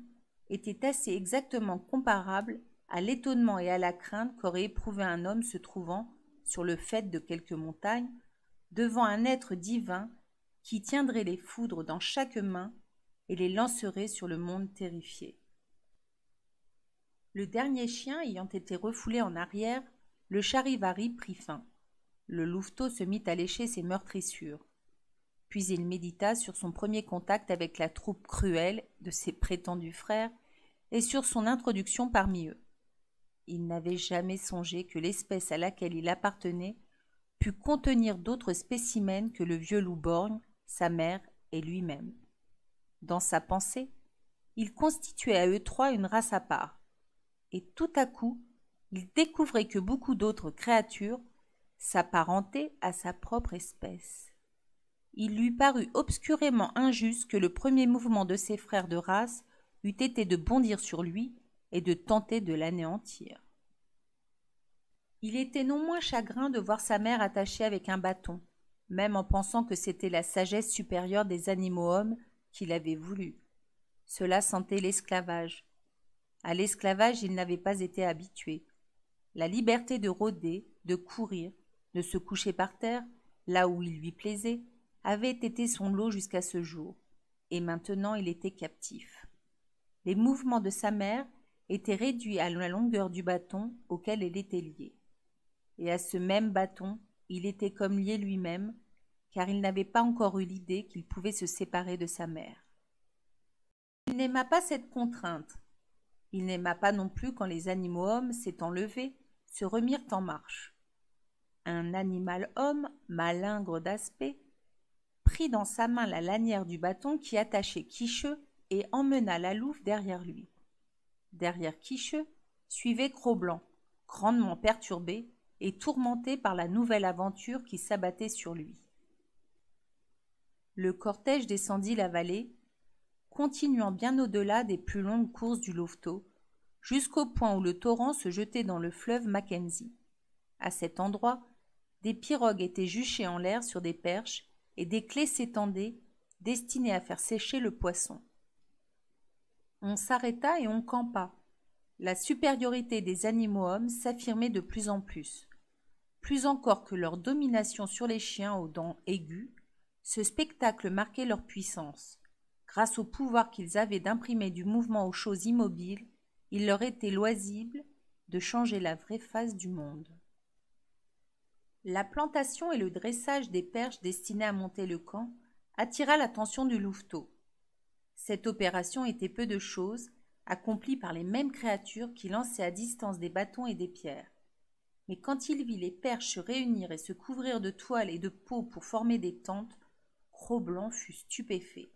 étaient assez exactement comparables à l'étonnement et à la crainte qu'aurait éprouvé un homme se trouvant, sur le faîte de quelque montagne, devant un être divin qui tiendrait les foudres dans chaque main et les lancerait sur le monde terrifié. Le dernier chien ayant été refoulé en arrière, le charivari prit fin. Le louveteau se mit à lécher ses meurtrissures. Puis il médita sur son premier contact avec la troupe cruelle de ses prétendus frères et sur son introduction parmi eux. Il n'avait jamais songé que l'espèce à laquelle il appartenait pût contenir d'autres spécimens que le vieux loup-borgne, sa mère et lui-même. Dans sa pensée, il constituait à eux trois une race à part, et tout à coup, il découvrait que beaucoup d'autres créatures s'apparentaient à sa propre espèce. Il lui parut obscurément injuste que le premier mouvement de ses frères de race eût été de bondir sur lui et de tenter de l'anéantir. Il était non moins chagrin de voir sa mère attachée avec un bâton, même en pensant que c'était la sagesse supérieure des animaux-hommes qu'il avait voulu. Cela sentait l'esclavage. À l'esclavage, il n'avait pas été habitué. La liberté de rôder, de courir, de se coucher par terre, là où il lui plaisait, avait été son lot jusqu'à ce jour, et maintenant il était captif. Les mouvements de sa mère étaient réduits à la longueur du bâton auquel elle était liée. Et à ce même bâton, il était comme lié lui-même, car il n'avait pas encore eu l'idée qu'il pouvait se séparer de sa mère. Il n'aima pas cette contrainte. Il n'aima pas non plus quand les animaux-hommes, s'étant levés, se remirent en marche. Un animal-homme, malingre d'aspect, prit dans sa main la lanière du bâton qui attachait Quicheux et emmena la louve derrière lui. Derrière Quicheux suivait Cro-Blanc, grandement perturbé et tourmenté par la nouvelle aventure qui s'abattait sur lui. Le cortège descendit la vallée, continuant bien au-delà des plus longues courses du louveteau, jusqu'au point où le torrent se jetait dans le fleuve Mackenzie. À cet endroit, des pirogues étaient juchées en l'air sur des perches et des claies s'étendaient, destinées à faire sécher le poisson. On s'arrêta et on campa. La supériorité des animaux-hommes s'affirmait de plus en plus. Plus encore que leur domination sur les chiens aux dents aiguës, ce spectacle marquait leur puissance. Grâce au pouvoir qu'ils avaient d'imprimer du mouvement aux choses immobiles, il leur était loisible de changer la vraie face du monde. La plantation et le dressage des perches destinées à monter le camp attira l'attention du louveteau. Cette opération était peu de chose, accomplie par les mêmes créatures qui lançaient à distance des bâtons et des pierres. Mais quand il vit les perches se réunir et se couvrir de toile et de peau pour former des tentes, Cro-Blanc fut stupéfait.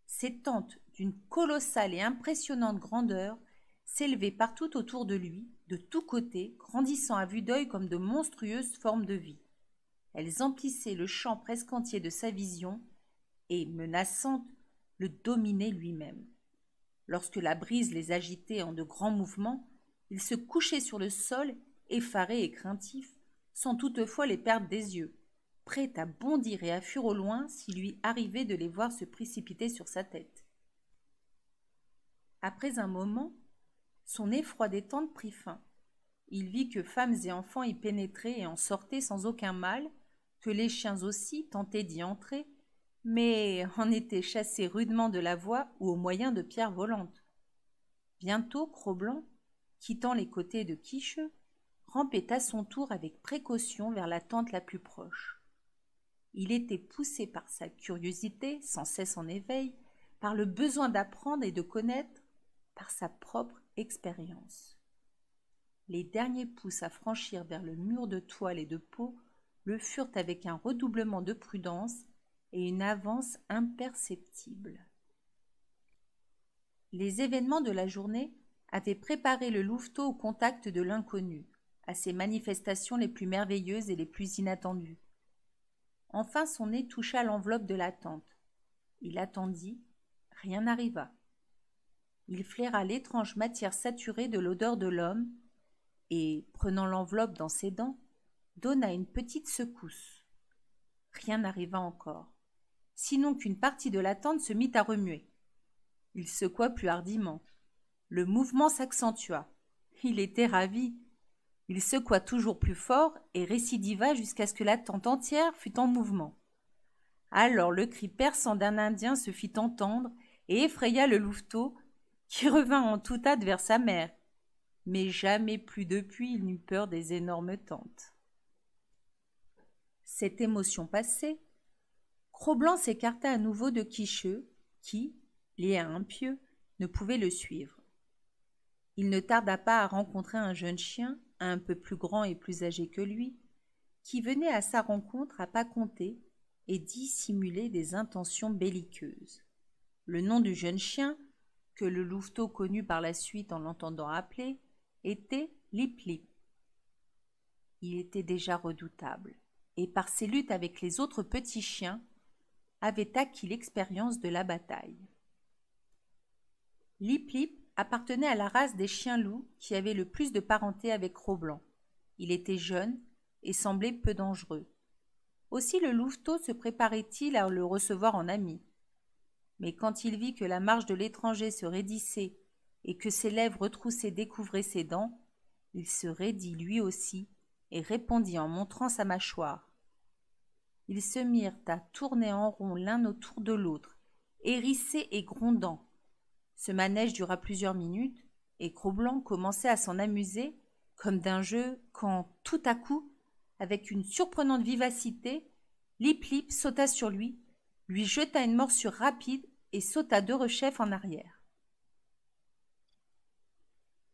Ces tentes, d'une colossale et impressionnante grandeur, s'élevaient partout autour de lui, de tous côtés, grandissant à vue d'œil comme de monstrueuses formes de vie. Elles emplissaient le champ presque entier de sa vision et, menaçantes, le dominaient lui-même. Lorsque la brise les agitait en de grands mouvements, il se couchait sur le sol, effaré et craintif, sans toutefois les perdre des yeux, prêt à bondir et à fuir au loin s'il lui arrivait de les voir se précipiter sur sa tête. Après un moment, son effroi détente prit fin. Il vit que femmes et enfants y pénétraient et en sortaient sans aucun mal, que les chiens aussi tentaient d'y entrer, mais en étaient chassés rudement de la voie ou au moyen de pierres volantes. Bientôt, Cro-Blanc, quittant les côtés de Quicheux, rampait à son tour avec précaution vers la tente la plus proche. Il était poussé par sa curiosité, sans cesse en éveil, par le besoin d'apprendre et de connaître, par sa propre expérience. Les derniers pouces à franchir vers le mur de toile et de peau le furent avec un redoublement de prudence et une avance imperceptible. Les événements de la journée avaient préparé le louveteau au contact de l'inconnu, à ses manifestations les plus merveilleuses et les plus inattendues. Enfin son nez toucha l'enveloppe de la tente. Il attendit, rien n'arriva. Il flaira l'étrange matière saturée de l'odeur de l'homme et, prenant l'enveloppe dans ses dents, donna une petite secousse. Rien n'arriva encore, sinon qu'une partie de la tente se mit à remuer. Il secoua plus hardiment. Le mouvement s'accentua. Il était ravi. Il secoua toujours plus fort et récidiva jusqu'à ce que la tente entière fût en mouvement. Alors le cri perçant d'un Indien se fit entendre et effraya le louveteau, qui revint en toute hâte vers sa mère. Mais jamais plus depuis il n'eut peur des énormes tentes. Cette émotion passée, Cro-Blanc s'écarta à nouveau de Quicheux, qui, lié à un pieu, ne pouvait le suivre. Il ne tarda pas à rencontrer un jeune chien, un peu plus grand et plus âgé que lui, qui venait à sa rencontre à pas compter et dissimuler des intentions belliqueuses. Le nom du jeune chien, que le louveteau connut par la suite en l'entendant appeler, était Lip-Lip. Il était déjà redoutable, et par ses luttes avec les autres petits chiens, avait acquis l'expérience de la bataille. Lip-Lip appartenait à la race des chiens-loups qui avait le plus de parenté avec Cro-Blanc. Il était jeune et semblait peu dangereux. Aussi le louveteau se préparait-il à le recevoir en ami. Mais quand il vit que la marche de l'étranger se raidissait et que ses lèvres retroussées découvraient ses dents, il se raidit lui aussi et répondit en montrant sa mâchoire. Ils se mirent à tourner en rond l'un autour de l'autre, hérissés et grondant. Ce manège dura plusieurs minutes, et Cro-Blanc commençait à s'en amuser, comme d'un jeu, quand, tout à coup, avec une surprenante vivacité, Lip-Lip sauta sur lui jeta une morsure rapide et sauta derechef en arrière.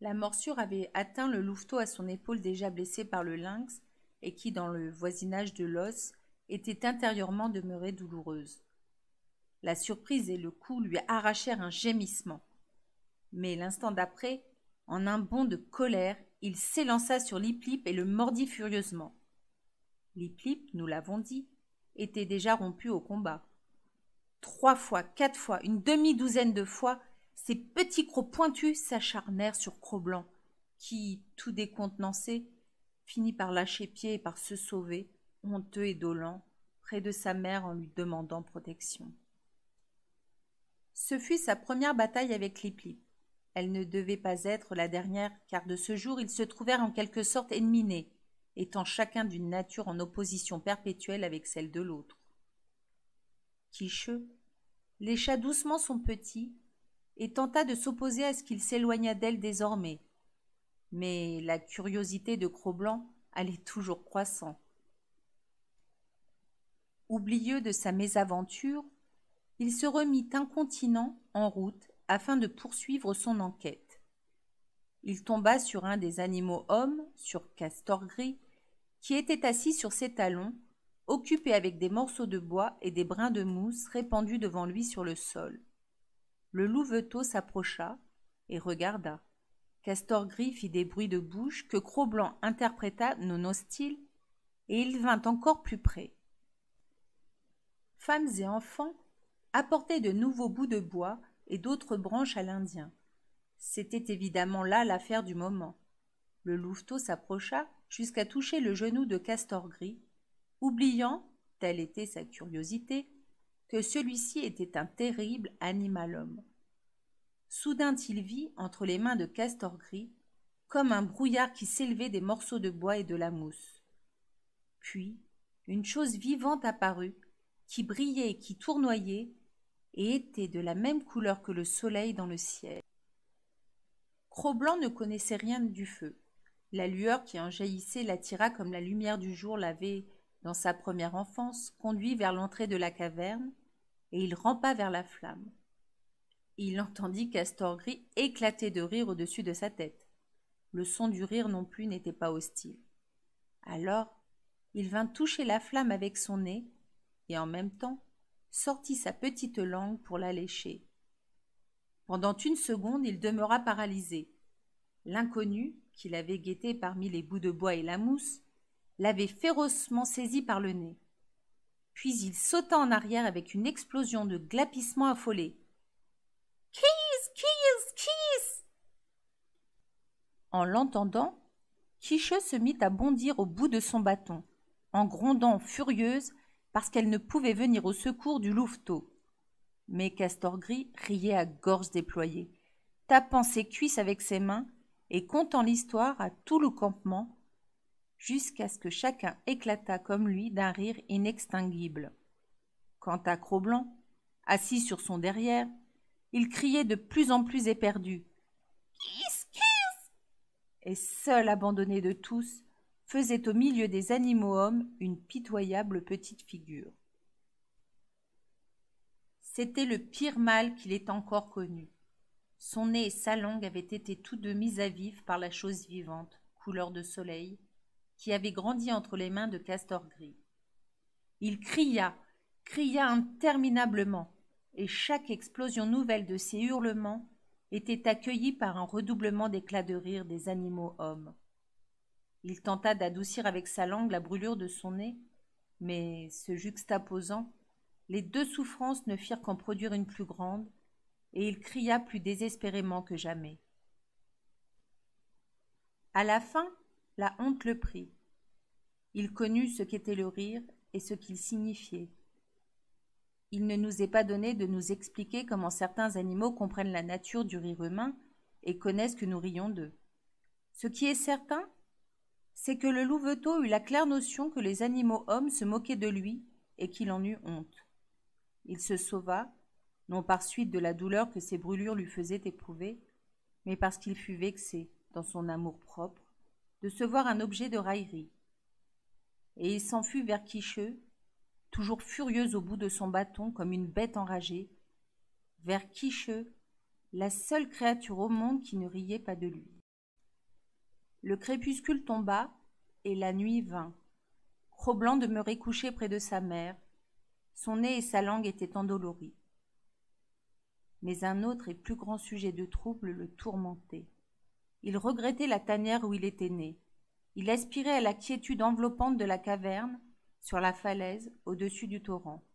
La morsure avait atteint le louveteau à son épaule déjà blessée par le lynx et qui, dans le voisinage de l'os, était intérieurement demeurée douloureuse. La surprise et le coup lui arrachèrent un gémissement. Mais l'instant d'après, en un bond de colère, il s'élança sur Lip-Lip et le mordit furieusement. Lip-Lip, nous l'avons dit, était déjà rompu au combat. 3 fois, 4 fois, une demi-douzaine de fois, ces petits crocs pointus s'acharnèrent sur Cro-Blanc, qui, tout décontenancé, finit par lâcher pied et par se sauver, honteux et dolent, près de sa mère en lui demandant protection. Ce fut sa première bataille avec Lip-Lip. Elle ne devait pas être la dernière, car de ce jour ils se trouvèrent en quelque sorte enneminés, étant chacun d'une nature en opposition perpétuelle avec celle de l'autre. Quicheux lécha doucement son petit et tenta de s'opposer à ce qu'il s'éloignât d'elle désormais. Mais la curiosité de Cro-Blanc allait toujours croissant. Oublieux de sa mésaventure, il se remit incontinent en route afin de poursuivre son enquête. Il tomba sur un des animaux hommes, sur Castor Gris, qui était assis sur ses talons, occupé avec des morceaux de bois et des brins de mousse répandus devant lui sur le sol. Le louveteau s'approcha et regarda. Castor Gris fit des bruits de bouche que Cro-Blanc interpréta non hostile, et il vint encore plus près. Femmes et enfants apportaient de nouveaux bouts de bois et d'autres branches à l'Indien. C'était évidemment là l'affaire du moment. Le louveteau s'approcha jusqu'à toucher le genou de Castor Gris, oubliant, telle était sa curiosité, que celui-ci était un terrible animal-homme. Soudain il vit, entre les mains de Castor Gris, comme un brouillard qui s'élevait des morceaux de bois et de la mousse. Puis, une chose vivante apparut, qui brillait et qui tournoyait, et était de la même couleur que le soleil dans le ciel. Cro-Blanc ne connaissait rien du feu. La lueur qui en jaillissait l'attira comme la lumière du jour l'avait, dans sa première enfance, conduit vers l'entrée de la caverne, et il rampa vers la flamme. Il entendit Castor-Gris éclater de rire au-dessus de sa tête. Le son du rire non plus n'était pas hostile. Alors, il vint toucher la flamme avec son nez, et en même temps, sortit sa petite langue pour la lécher. Pendant une seconde, il demeura paralysé. L'inconnu, qui l'avait guetté parmi les bouts de bois et la mousse, l'avait férocement saisi par le nez. Puis il sauta en arrière avec une explosion de glapissements affolés. « Kiss, kiss, kiss !» En l'entendant, Quiche se mit à bondir au bout de son bâton, en grondant furieuse parce qu'elle ne pouvait venir au secours du louveteau. Mais Castor-Gris riait à gorge déployée, tapant ses cuisses avec ses mains et contant l'histoire à tout le campement, jusqu'à ce que chacun éclatât comme lui d'un rire inextinguible. Quant à Cro-Blanc, assis sur son derrière, il criait de plus en plus éperdu. « Kiss, kiss !» Et seul abandonné de tous, faisait au milieu des animaux-hommes une pitoyable petite figure. C'était le pire mal qu'il ait encore connu. Son nez et sa langue avaient été tous deux mis à vif par la chose vivante, couleur de soleil, qui avait grandi entre les mains de Castor-Gris. Il cria interminablement, et chaque explosion nouvelle de ses hurlements était accueillie par un redoublement d'éclats de rire des animaux-hommes. Il tenta d'adoucir avec sa langue la brûlure de son nez, mais, se juxtaposant, les deux souffrances ne firent qu'en produire une plus grande, et il cria plus désespérément que jamais. À la fin, la honte le prit. Il connut ce qu'était le rire et ce qu'il signifiait. Il ne nous est pas donné de nous expliquer comment certains animaux comprennent la nature du rire humain et connaissent que nous rions d'eux. Ce qui est certain, c'est que le louveteau eut la claire notion que les animaux hommes se moquaient de lui et qu'il en eut honte. Il se sauva, non par suite de la douleur que ses brûlures lui faisaient éprouver, mais parce qu'il fut vexé, dans son amour-propre, de se voir un objet de raillerie. Et il s'enfuit vers Quicheux, toujours furieuse au bout de son bâton comme une bête enragée, vers Quicheux, la seule créature au monde qui ne riait pas de lui. Le crépuscule tomba, et la nuit vint. Cro-Blanc demeurait couché près de sa mère, son nez et sa langue étaient endoloris. Mais un autre et plus grand sujet de trouble le tourmentait. Il regrettait la tanière où il était né. Il aspirait à la quiétude enveloppante de la caverne, sur la falaise, au-dessus du torrent.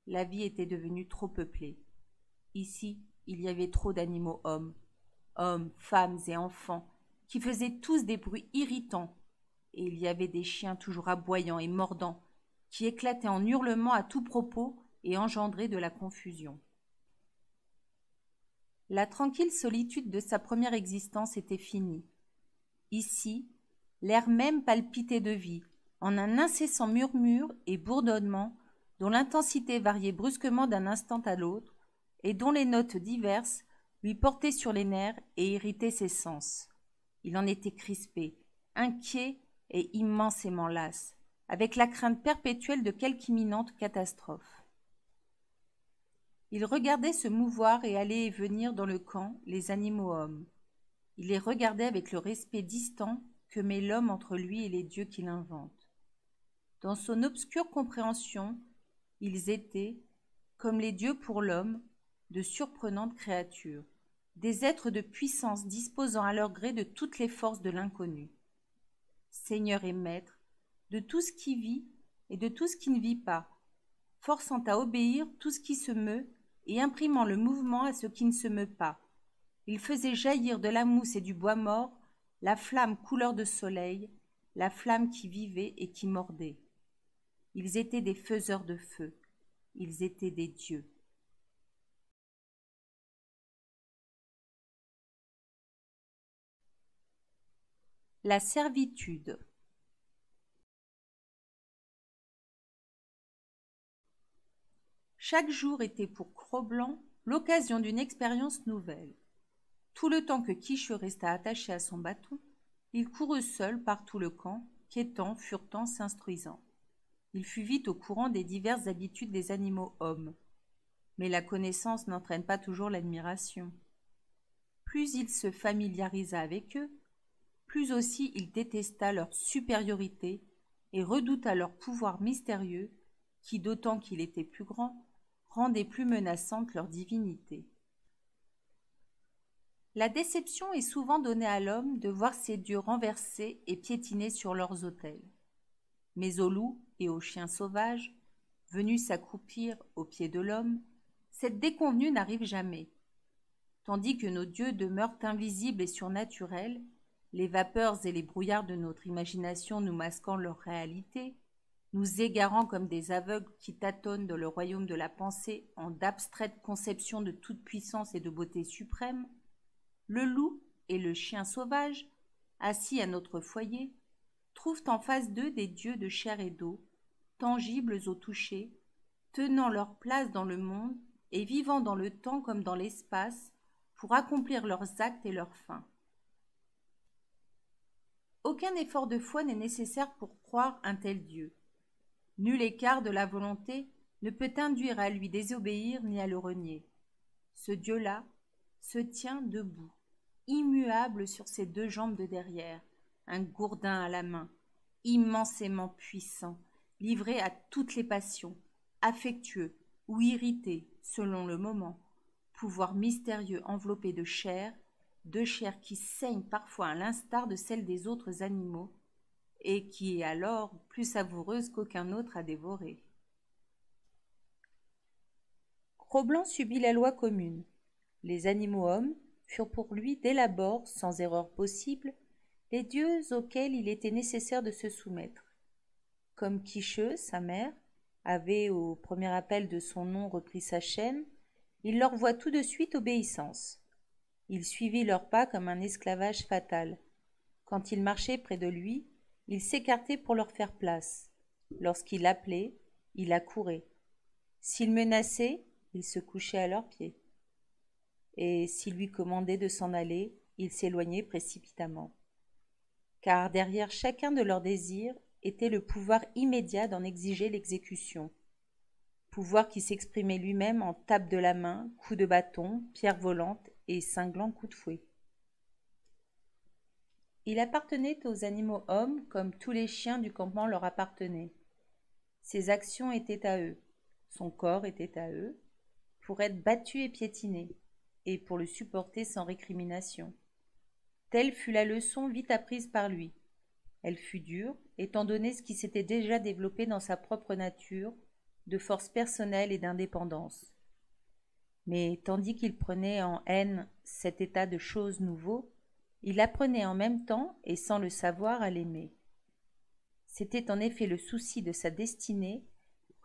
La vie était devenue trop peuplée. Ici, il y avait trop d'animaux hommes, femmes et enfants, qui faisaient tous des bruits irritants, et il y avait des chiens toujours aboyants et mordants, qui éclataient en hurlements à tout propos et engendraient de la confusion. La tranquille solitude de sa première existence était finie. Ici, l'air même palpitait de vie, en un incessant murmure et bourdonnement dont l'intensité variait brusquement d'un instant à l'autre et dont les notes diverses lui portaient sur les nerfs et irritaient ses sens. Il en était crispé, inquiet et immensément las, avec la crainte perpétuelle de quelque imminente catastrophe. Il regardait se mouvoir et aller et venir dans le camp les animaux-hommes. Il les regardait avec le respect distant que met l'homme entre lui et les dieux qu'il invente. Dans son obscure compréhension, ils étaient, comme les dieux pour l'homme, de surprenantes créatures, des êtres de puissance disposant à leur gré de toutes les forces de l'inconnu. Seigneur et maître de tout ce qui vit et de tout ce qui ne vit pas, forçant à obéir tout ce qui se meut et imprimant le mouvement à ce qui ne se meut pas. Il faisait jaillir de la mousse et du bois mort la flamme couleur de soleil, la flamme qui vivait et qui mordait. Ils étaient des faiseurs de feu, ils étaient des dieux. La servitude. Chaque jour était pour Cro-Blanc l'occasion d'une expérience nouvelle. Tout le temps que Quicheux resta attaché à son bâton, il courut seul par tout le camp, quêtant, furetant, s'instruisant. Il fut vite au courant des diverses habitudes des animaux hommes. Mais la connaissance n'entraîne pas toujours l'admiration. Plus il se familiarisa avec eux, plus aussi il détesta leur supériorité et redouta leur pouvoir mystérieux qui, d'autant qu'il était plus grand, rendait plus menaçante leur divinité. La déception est souvent donnée à l'homme de voir ses dieux renversés et piétinés sur leurs autels. Mais aux loups et aux chiens sauvages, venus s'accroupir aux pieds de l'homme, cette déconvenue n'arrive jamais. Tandis que nos dieux demeurent invisibles et surnaturels, les vapeurs et les brouillards de notre imagination nous masquant leur réalité, nous égarant comme des aveugles qui tâtonnent dans le royaume de la pensée en d'abstraites conceptions de toute puissance et de beauté suprême, le loup et le chien sauvage, assis à notre foyer, trouvent en face d'eux des dieux de chair et d'eau, tangibles au toucher, tenant leur place dans le monde et vivant dans le temps comme dans l'espace pour accomplir leurs actes et leurs fins. Aucun effort de foi n'est nécessaire pour croire un tel Dieu. Nul écart de la volonté ne peut induire à lui désobéir ni à le renier. Ce Dieu-là se tient debout, immuable sur ses deux jambes de derrière, un gourdin à la main, immensément puissant, livré à toutes les passions, affectueux ou irrité selon le moment, pouvoir mystérieux enveloppé de chair qui saigne parfois à l'instar de celle des autres animaux, et qui est alors plus savoureuse qu'aucun autre à dévorer. Cro-Blanc subit la loi commune. Les animaux hommes furent pour lui dès l'abord, sans erreur possible, les dieux auxquels il était nécessaire de se soumettre. Comme Quicheux, sa mère, avait au premier appel de son nom repris sa chaîne, il leur voit tout de suite obéissance. Il suivit leurs pas comme un esclavage fatal. Quand ils marchaient près de lui, il s'écartait pour leur faire place. Lorsqu'il appelait, il accourait. S'il menaçait, il se couchait à leurs pieds. Et s'il lui commandait de s'en aller, il s'éloignait précipitamment. Car derrière chacun de leurs désirs était le pouvoir immédiat d'en exiger l'exécution. Pouvoir qui s'exprimait lui-même en tapes de la main, coups de bâton, pierres volantes et cinglants coups de fouet. Il appartenait aux animaux hommes comme tous les chiens du campement leur appartenaient. Ses actions étaient à eux, son corps était à eux, pour être battu et piétiné, et pour le supporter sans récrimination. Telle fut la leçon vite apprise par lui. Elle fut dure, étant donné ce qui s'était déjà développé dans sa propre nature, de force personnelle et d'indépendance. Mais tandis qu'il prenait en haine cet état de choses nouveau, il apprenait en même temps, et sans le savoir, à l'aimer. C'était en effet le souci de sa destinée,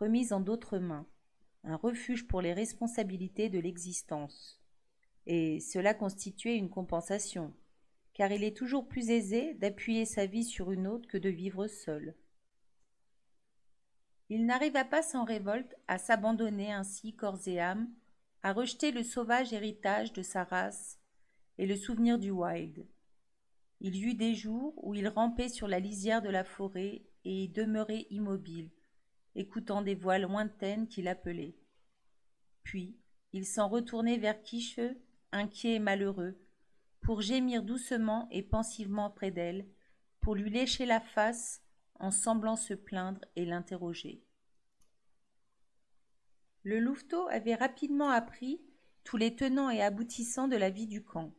remise en d'autres mains, un refuge pour les responsabilités de l'existence. Et cela constituait une compensation, car il est toujours plus aisé d'appuyer sa vie sur une autre que de vivre seul. Il n'arriva pas sans révolte à s'abandonner ainsi corps et âme, à rejeter le sauvage héritage de sa race et le souvenir du wild. Il y eut des jours où il rampait sur la lisière de la forêt et y demeurait immobile, écoutant des voix lointaines qui l'appelaient. Puis il s'en retournait vers Quicheux, inquiet et malheureux, pour gémir doucement et pensivement près d'elle, pour lui lécher la face en semblant se plaindre et l'interroger. Le louveteau avait rapidement appris tous les tenants et aboutissants de la vie du camp.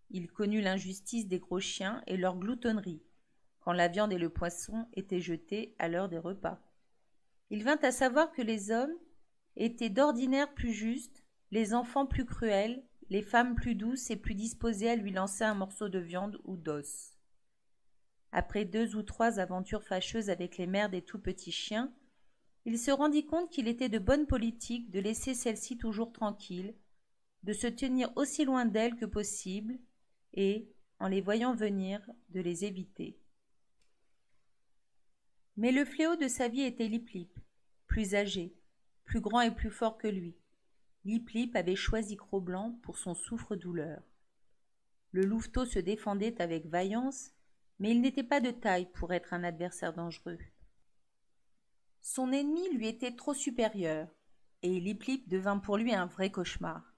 Il connut l'injustice des gros chiens et leur gloutonnerie, quand la viande et le poisson étaient jetés à l'heure des repas. Il vint à savoir que les hommes étaient d'ordinaire plus justes, les enfants plus cruels, les femmes plus douces et plus disposées à lui lancer un morceau de viande ou d'os. Après 2 ou 3 aventures fâcheuses avec les mères des tout petits chiens, il se rendit compte qu'il était de bonne politique de laisser celles-ci toujours tranquilles, de se tenir aussi loin d'elles que possible, et, en les voyant venir, de les éviter. Mais le fléau de sa vie était Lip-Lip, plus âgé, plus grand et plus fort que lui. Lip-Lip avait choisi Cro-Blanc pour son souffre-douleur. Le louveteau se défendait avec vaillance, mais il n'était pas de taille pour être un adversaire dangereux. Son ennemi lui était trop supérieur, et Lip-Lip devint pour lui un vrai cauchemar.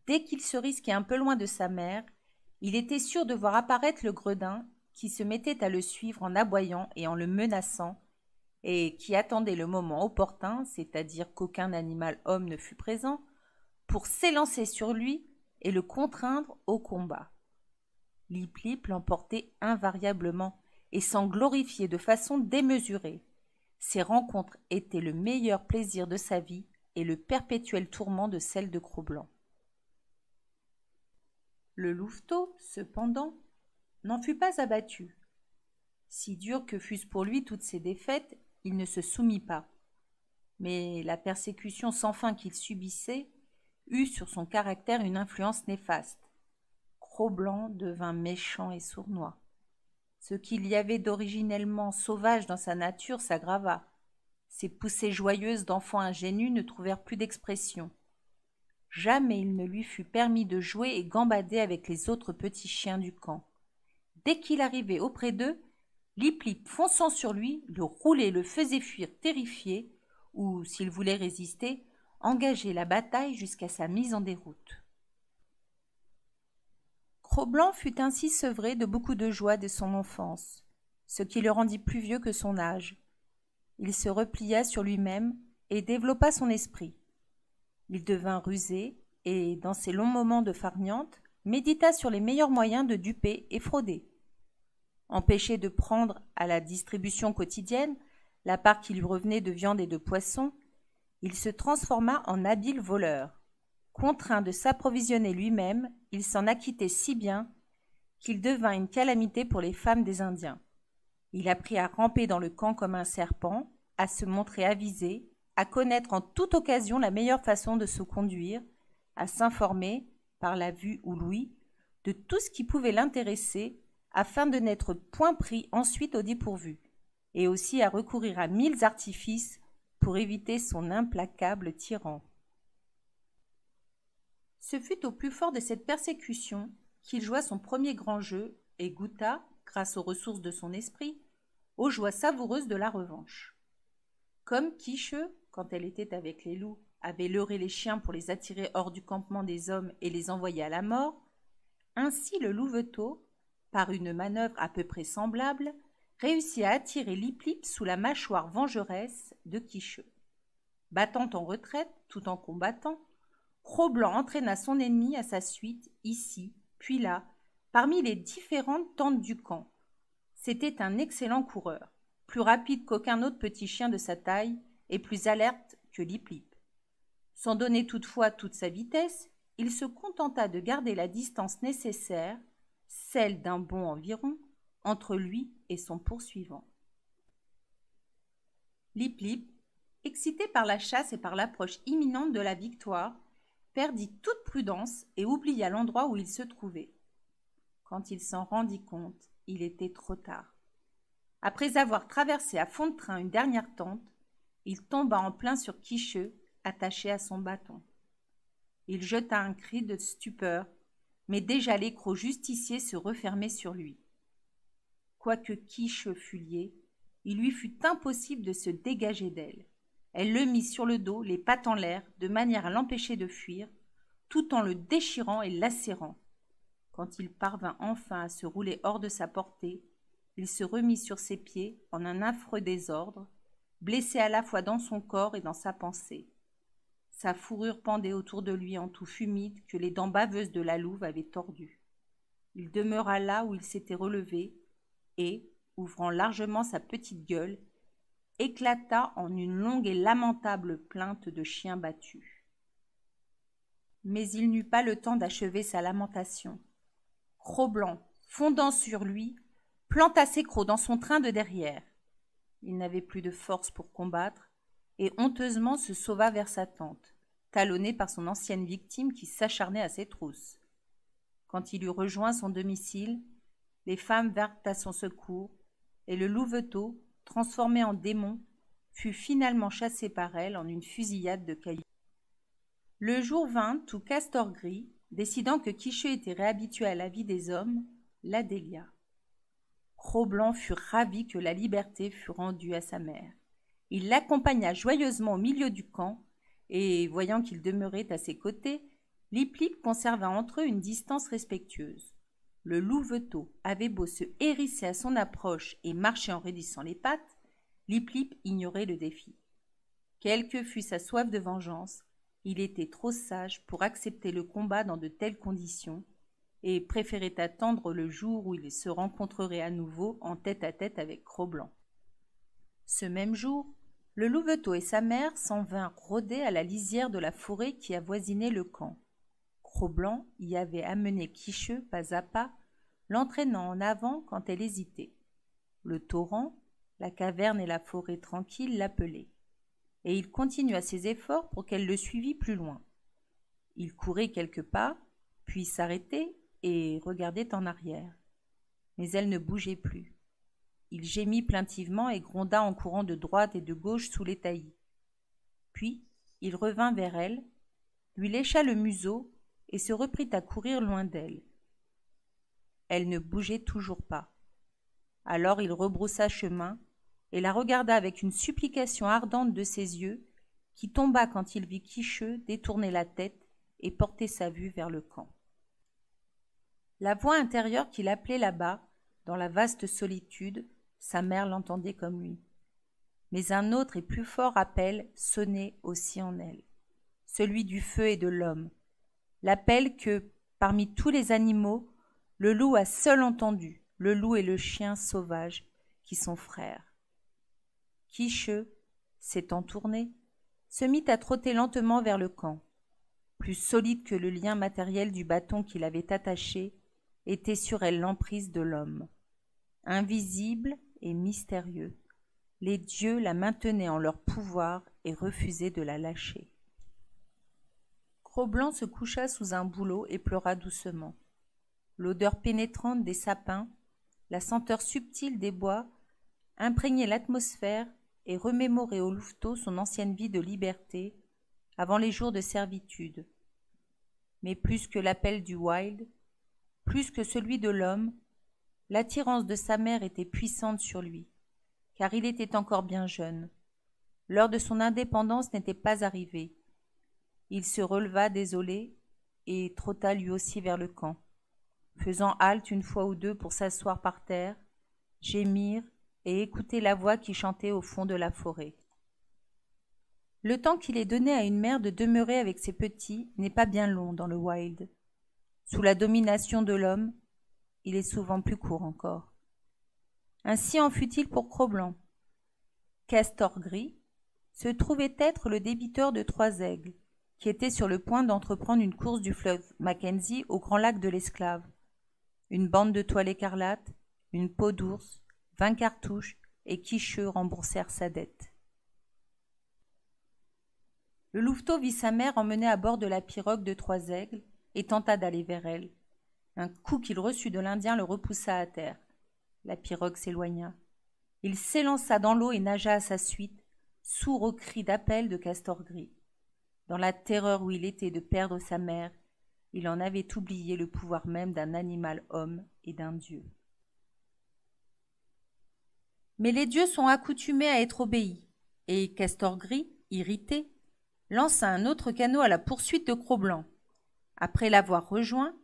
Dès qu'il se risquait un peu loin de sa mère, il était sûr de voir apparaître le gredin qui se mettait à le suivre en aboyant et en le menaçant, et qui attendait le moment opportun, c'est-à-dire qu'aucun animal homme ne fût présent, pour s'élancer sur lui et le contraindre au combat. Lip-Lip l'emportait invariablement et s'en glorifiait de façon démesurée. Ces rencontres étaient le meilleur plaisir de sa vie et le perpétuel tourment de celle de Cro-Blanc. Le louveteau, cependant, n'en fut pas abattu. Si dures que fussent pour lui toutes ces défaites, il ne se soumit pas. Mais la persécution sans fin qu'il subissait eut sur son caractère une influence néfaste. Cro-Blanc devint méchant et sournois. Ce qu'il y avait d'originellement sauvage dans sa nature s'aggrava. Ses poussées joyeuses d'enfant ingénu ne trouvèrent plus d'expression. Jamais il ne lui fut permis de jouer et gambader avec les autres petits chiens du camp. Dès qu'il arrivait auprès d'eux, Lip-Lip, fonçant sur lui, le roulait et le faisait fuir terrifié, ou, s'il voulait résister, engager la bataille jusqu'à sa mise en déroute. Cro-Blanc fut ainsi sevré de beaucoup de joie de son enfance, ce qui le rendit plus vieux que son âge. Il se replia sur lui-même et développa son esprit. Il devint rusé et, dans ses longs moments de farniente, médita sur les meilleurs moyens de duper et frauder. Empêché de prendre à la distribution quotidienne la part qui lui revenait de viande et de poisson, il se transforma en habile voleur. Contraint de s'approvisionner lui-même, il s'en acquittait si bien qu'il devint une calamité pour les femmes des Indiens. Il apprit à ramper dans le camp comme un serpent, à se montrer avisé, à connaître en toute occasion la meilleure façon de se conduire, à s'informer, par la vue ou l'ouïe, de tout ce qui pouvait l'intéresser, afin de n'être point pris ensuite au dépourvu, et aussi à recourir à 1000 artifices pour éviter son implacable tyran. Ce fut au plus fort de cette persécution qu'il joua son premier grand jeu et goûta, grâce aux ressources de son esprit, aux joies savoureuses de la revanche. Comme Quicheu, quand elle était avec les loups, avait leurré les chiens pour les attirer hors du campement des hommes et les envoyer à la mort, ainsi le louveteau, par une manœuvre à peu près semblable, réussit à attirer Lip-Lip sous la mâchoire vengeresse de Quicheu. Battant en retraite, tout en combattant, Cro-Blanc entraîna son ennemi à sa suite, ici, puis là, parmi les différentes tentes du camp. C'était un excellent coureur, plus rapide qu'aucun autre petit chien de sa taille et plus alerte que Lip-Lip. Sans donner toutefois toute sa vitesse, il se contenta de garder la distance nécessaire, celle d'un bond environ, entre lui et son poursuivant. Lip-Lip, excité par la chasse et par l'approche imminente de la victoire, perdit toute prudence et oublia l'endroit où il se trouvait. Quand il s'en rendit compte, il était trop tard. Après avoir traversé à fond de train une dernière tente, il tomba en plein sur Quicheu, attaché à son bâton. Il jeta un cri de stupeur, mais déjà l'écrou justicier se refermait sur lui. Quoique Quicheu fût lié, il lui fut impossible de se dégager d'elle. Elle le mit sur le dos, les pattes en l'air, de manière à l'empêcher de fuir, tout en le déchirant et lacérant. Quand il parvint enfin à se rouler hors de sa portée, il se remit sur ses pieds en un affreux désordre, blessé à la fois dans son corps et dans sa pensée. Sa fourrure pendait autour de lui en touffes humides que les dents baveuses de la louve avaient tordues. Il demeura là où il s'était relevé et, ouvrant largement sa petite gueule, éclata en une longue et lamentable plainte de chien battu. Mais il n'eut pas le temps d'achever sa lamentation. Cro-Blanc, fondant sur lui, planta ses crocs dans son train de derrière. Il n'avait plus de force pour combattre et honteusement se sauva vers sa tente, talonné par son ancienne victime qui s'acharnait à ses trousses. Quand il eut rejoint son domicile, les femmes vinrent à son secours, et le louveteau, transformé en démon, fut finalement chassé par elle en une fusillade de cailloux. Le jour vint où Castor Gris, décidant que Quicheu était réhabitué à la vie des hommes, la délia. Cro-Blanc fut ravi que la liberté fût rendue à sa mère. Il l'accompagna joyeusement au milieu du camp, et, voyant qu'il demeurait à ses côtés, Lip-Lip conserva entre eux une distance respectueuse. Le louveteau avait beau se hérisser à son approche et marcher en raidissant les pattes, Lip-Lip ignorait le défi. Quelle que fût sa soif de vengeance, il était trop sage pour accepter le combat dans de telles conditions et préférait attendre le jour où il se rencontrerait à nouveau en tête-à-tête avec Cro-Blanc. Ce même jour, le louveteau et sa mère s'en vinrent rôder à la lisière de la forêt qui avoisinait le camp. Cro-Blanc y avait amené Quicheu pas à pas, l'entraînant en avant quand elle hésitait. Le torrent, la caverne et la forêt tranquille l'appelaient, et il continua ses efforts pour qu'elle le suivît plus loin. Il courait quelques pas, puis s'arrêtait et regardait en arrière. Mais elle ne bougeait plus. Il gémit plaintivement et gronda en courant de droite et de gauche sous les taillis. Puis il revint vers elle, lui lécha le museau et se reprit à courir loin d'elle. Elle ne bougeait toujours pas. Alors il rebroussa chemin et la regarda avec une supplication ardente de ses yeux, qui tomba quand il vit Quicheu détourner la tête et porter sa vue vers le camp. La voix intérieure qui l'appelait là-bas, dans la vaste solitude, sa mère l'entendait comme lui. Mais un autre et plus fort appel sonnait aussi en elle, celui du feu et de l'homme, l'appel que, parmi tous les animaux, le loup a seul entendu, le loup et le chien sauvage, qui sont frères. Quicheu, s'étant tourné, se mit à trotter lentement vers le camp. Plus solide que le lien matériel du bâton qui l'avait attaché, était sur elle l'emprise de l'homme. Invisible et mystérieux, les dieux la maintenaient en leur pouvoir et refusaient de la lâcher. Cro-Blanc se coucha sous un bouleau et pleura doucement. L'odeur pénétrante des sapins, la senteur subtile des bois, imprégnaient l'atmosphère et remémoraient au louveteau son ancienne vie de liberté, avant les jours de servitude. Mais plus que l'appel du wild, plus que celui de l'homme, l'attirance de sa mère était puissante sur lui, car il était encore bien jeune. L'heure de son indépendance n'était pas arrivée. Il se releva désolé et trotta lui aussi vers le camp, faisant halte une fois ou deux pour s'asseoir par terre, gémir et écouter la voix qui chantait au fond de la forêt. Le temps qu'il est donné à une mère de demeurer avec ses petits n'est pas bien long dans le wild. Sous la domination de l'homme, il est souvent plus court encore. Ainsi en fut-il pour Cro-Blanc. Castor Gris se trouvait être le débiteur de Trois Aigles, qui était sur le point d'entreprendre une course du fleuve Mackenzie au grand lac de l'Esclave. Une bande de toile écarlate, une peau d'ours, 20 cartouches et Quicheu remboursèrent sa dette. Le louveteau vit sa mère emmenée à bord de la pirogue de Trois Aigles et tenta d'aller vers elle. Un coup qu'il reçut de l'Indien le repoussa à terre. La pirogue s'éloigna. Il s'élança dans l'eau et nagea à sa suite, sourd aux cris d'appel de Castor Gris. Dans la terreur où il était de perdre sa mère, il en avait oublié le pouvoir même d'un animal homme et d'un dieu. Mais les dieux sont accoutumés à être obéis, et Castor Gris, irrité, lança un autre canot à la poursuite de Cro-Blanc. Après l'avoir rejoint,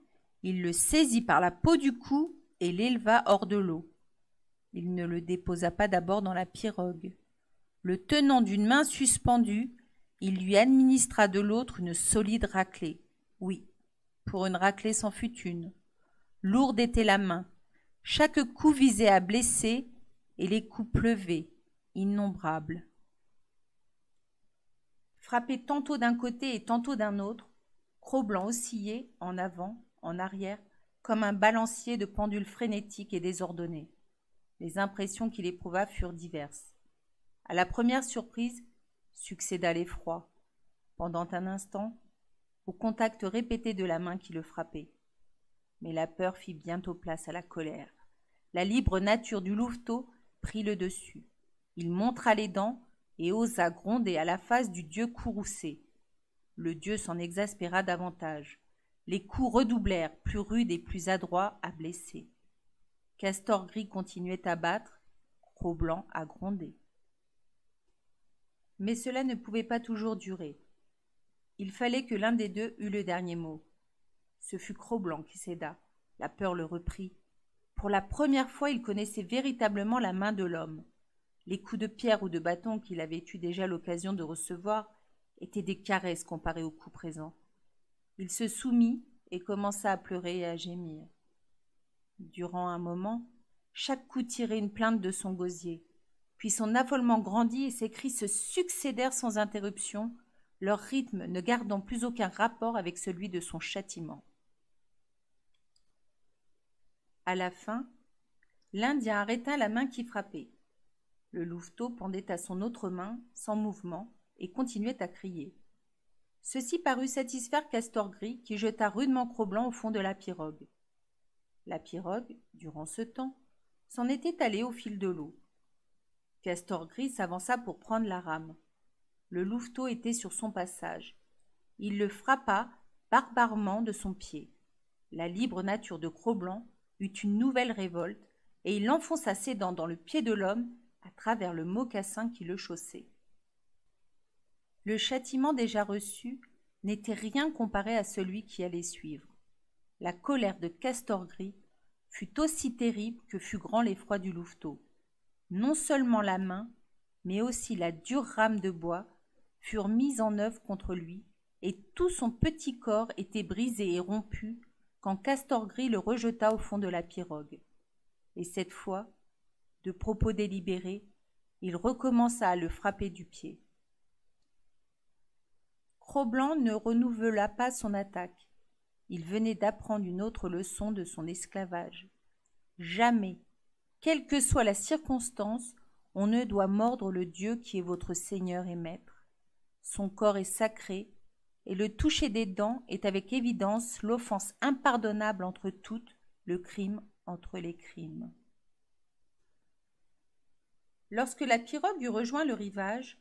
il le saisit par la peau du cou et l'éleva hors de l'eau. Il ne le déposa pas d'abord dans la pirogue. Le tenant d'une main suspendue, il lui administra de l'autre une solide raclée. Oui, pour une raclée c'en fut une. Lourde était la main. Chaque coup visait à blesser, et les coups pleuvaient, innombrables. Frappé tantôt d'un côté et tantôt d'un autre, Cro-Blanc oscillait en avant, en arrière, comme un balancier de pendules frénétiques et désordonnées. Les impressions qu'il éprouva furent diverses. À la première surprise succéda l'effroi, pendant un instant, au contact répété de la main qui le frappait. Mais la peur fit bientôt place à la colère. La libre nature du louveteau prit le dessus. Il montra les dents et osa gronder à la face du dieu courroucé. Le dieu s'en exaspéra davantage. Les coups redoublèrent, plus rudes et plus adroits à blesser. Castor gris continuait à battre, Cro-Blanc à gronder. Mais cela ne pouvait pas toujours durer. Il fallait que l'un des deux eût le dernier mot. Ce fut Cro-Blanc qui céda. La peur le reprit. Pour la première fois, il connaissait véritablement la main de l'homme. Les coups de pierre ou de bâton qu'il avait eu déjà l'occasion de recevoir étaient des caresses comparées aux coups présents. Il se soumit et commença à pleurer et à gémir. Durant un moment, chaque coup tirait une plainte de son gosier. Puis son affolement grandit et ses cris se succédèrent sans interruption, leur rythme ne gardant plus aucun rapport avec celui de son châtiment. À la fin, l'Indien arrêta la main qui frappait. Le louveteau pendait à son autre main, sans mouvement, et continuait à crier. Ceci parut satisfaire Castor gris, qui jeta rudement Cro-Blanc au fond de la pirogue. La pirogue, durant ce temps, s'en était allée au fil de l'eau. Castor gris s'avança pour prendre la rame. Le louveteau était sur son passage. Il le frappa barbarement de son pied. La libre nature de Cro-Blanc eut une nouvelle révolte, et il enfonça ses dents dans le pied de l'homme à travers le mocassin qui le chaussait. Le châtiment déjà reçu n'était rien comparé à celui qui allait suivre. La colère de Castor gris fut aussi terrible que fut grand l'effroi du louveteau. Non seulement la main, mais aussi la dure rame de bois furent mises en œuvre contre lui, et tout son petit corps était brisé et rompu quand Castor gris le rejeta au fond de la pirogue. Et cette fois, de propos délibérés, il recommença à le frapper du pied. Cro-Blanc ne renouvela pas son attaque. Il venait d'apprendre une autre leçon de son esclavage. Jamais, quelle que soit la circonstance, on ne doit mordre le Dieu qui est votre Seigneur et Maître. Son corps est sacré, et le toucher des dents est avec évidence l'offense impardonnable entre toutes, le crime entre les crimes. Lorsque la pirogue eut rejoint le rivage,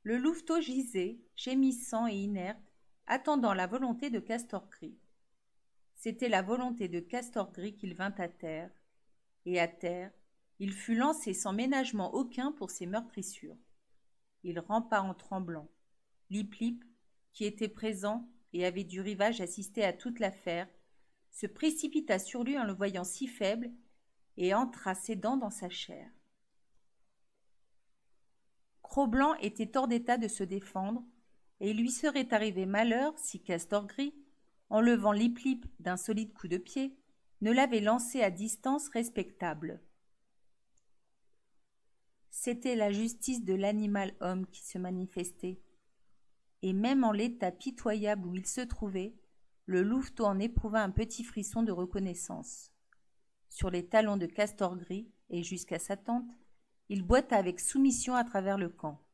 le louveteau gisait, gémissant et inerte, attendant la volonté de Castor gris. C'était la volonté de Castor gris qu'il vint à terre, et à terre, il fut lancé sans ménagement aucun pour ses meurtrissures. Il rampa en tremblant. Lip-Lip, qui était présent et avait du rivage assisté à toute l'affaire, se précipita sur lui en le voyant si faible et entra ses dents dans sa chair. Cro-Blanc était hors d'état de se défendre, et il lui serait arrivé malheur si Castor gris, en levant Lip-Lip d'un solide coup de pied, ne l'avait lancé à distance respectable. C'était la justice de l'animal homme qui se manifestait, et même en l'état pitoyable où il se trouvait, le louveteau en éprouva un petit frisson de reconnaissance. Sur les talons de Castor gris, et jusqu'à sa tente, il boita avec soumission à travers le camp.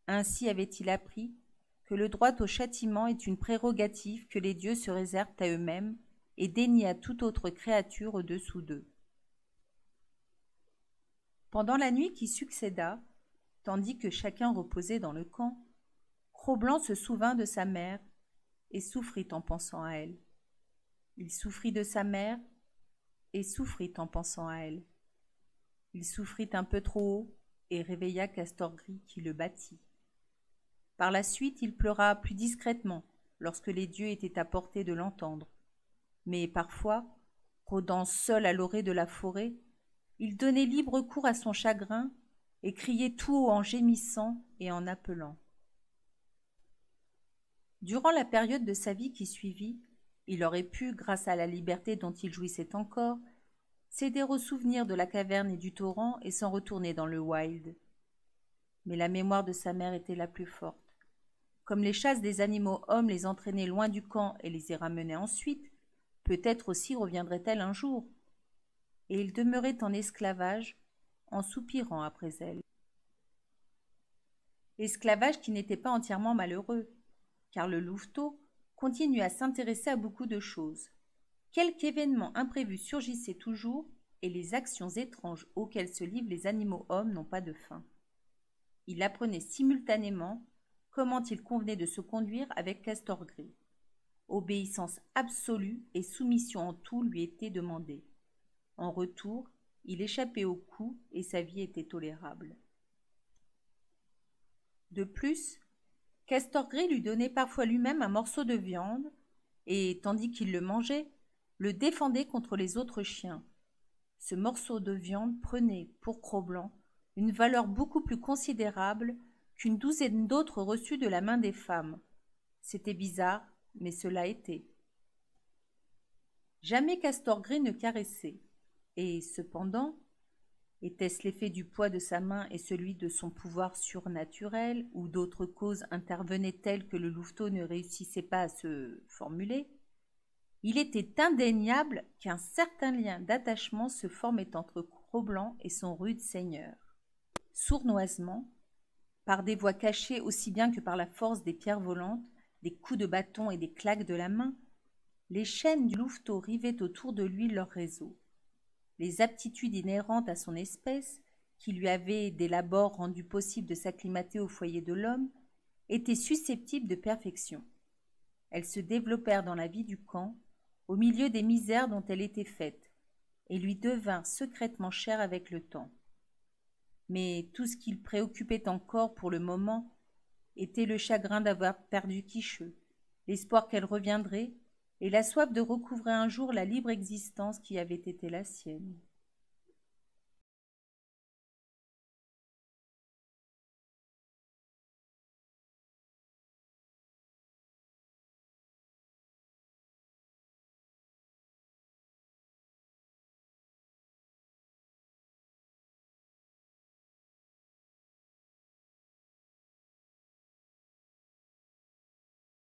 Ainsi avait-il appris que le droit au châtiment est une prérogative que les dieux se réservent à eux-mêmes et dénient à toute autre créature au-dessous d'eux. Pendant la nuit qui succéda, tandis que chacun reposait dans le camp, Cro-Blanc se souvint de sa mère et souffrit en pensant à elle. Il souffrit de sa mère et souffrit en pensant à elle. Il souffrit un peu trop haut et réveilla Castor gris qui le battit. Par la suite, il pleura plus discrètement lorsque les dieux étaient à portée de l'entendre. Mais parfois, rôdant seul à l'orée de la forêt, il donnait libre cours à son chagrin et criait tout haut en gémissant et en appelant. Durant la période de sa vie qui suivit, il aurait pu, grâce à la liberté dont il jouissait encore, céder aux souvenirs de la caverne et du torrent et s'en retourner dans le wild. Mais la mémoire de sa mère était la plus forte. Comme les chasses des animaux hommes les entraînaient loin du camp et les y ramenaient ensuite, peut-être aussi reviendrait-elle un jour. Et il demeurait en esclavage, en soupirant après elle. Esclavage qui n'était pas entièrement malheureux, car le louveteau continuait à s'intéresser à beaucoup de choses. Quelque événement imprévu surgissait toujours, et les actions étranges auxquelles se livrent les animaux-hommes n'ont pas de fin. Il apprenait simultanément comment il convenait de se conduire avec Castor Gris. Obéissance absolue et soumission en tout lui étaient demandées. En retour, il échappait aux coups et sa vie était tolérable. De plus, Castor Gris lui donnait parfois lui-même un morceau de viande et, tandis qu'il le mangeait, le défendait contre les autres chiens. Ce morceau de viande prenait, pour Cro-Blanc, une valeur beaucoup plus considérable qu'une douzaine d'autres reçus de la main des femmes. C'était bizarre, mais cela était. Jamais Castor Gris ne caressait, et cependant, était-ce l'effet du poids de sa main et celui de son pouvoir surnaturel, ou d'autres causes intervenaient telles que le louveteau ne réussissait pas à se formuler? Il était indéniable qu'un certain lien d'attachement se formait entre Cro-Blanc et son rude seigneur. Sournoisement, par des voies cachées aussi bien que par la force des pierres volantes, des coups de bâton et des claques de la main, les chaînes du louveteau rivaient autour de lui leur réseau. Les aptitudes inhérentes à son espèce, qui lui avaient dès l'abord rendu possible de s'acclimater au foyer de l'homme, étaient susceptibles de perfection. Elles se développèrent dans la vie du camp, au milieu des misères dont elle était faite, et lui devinrent secrètement chères avec le temps. Mais tout ce qu'il préoccupait encore pour le moment était le chagrin d'avoir perdu Quicheu, l'espoir qu'elle reviendrait, et la soif de recouvrer un jour la libre existence qui avait été la sienne.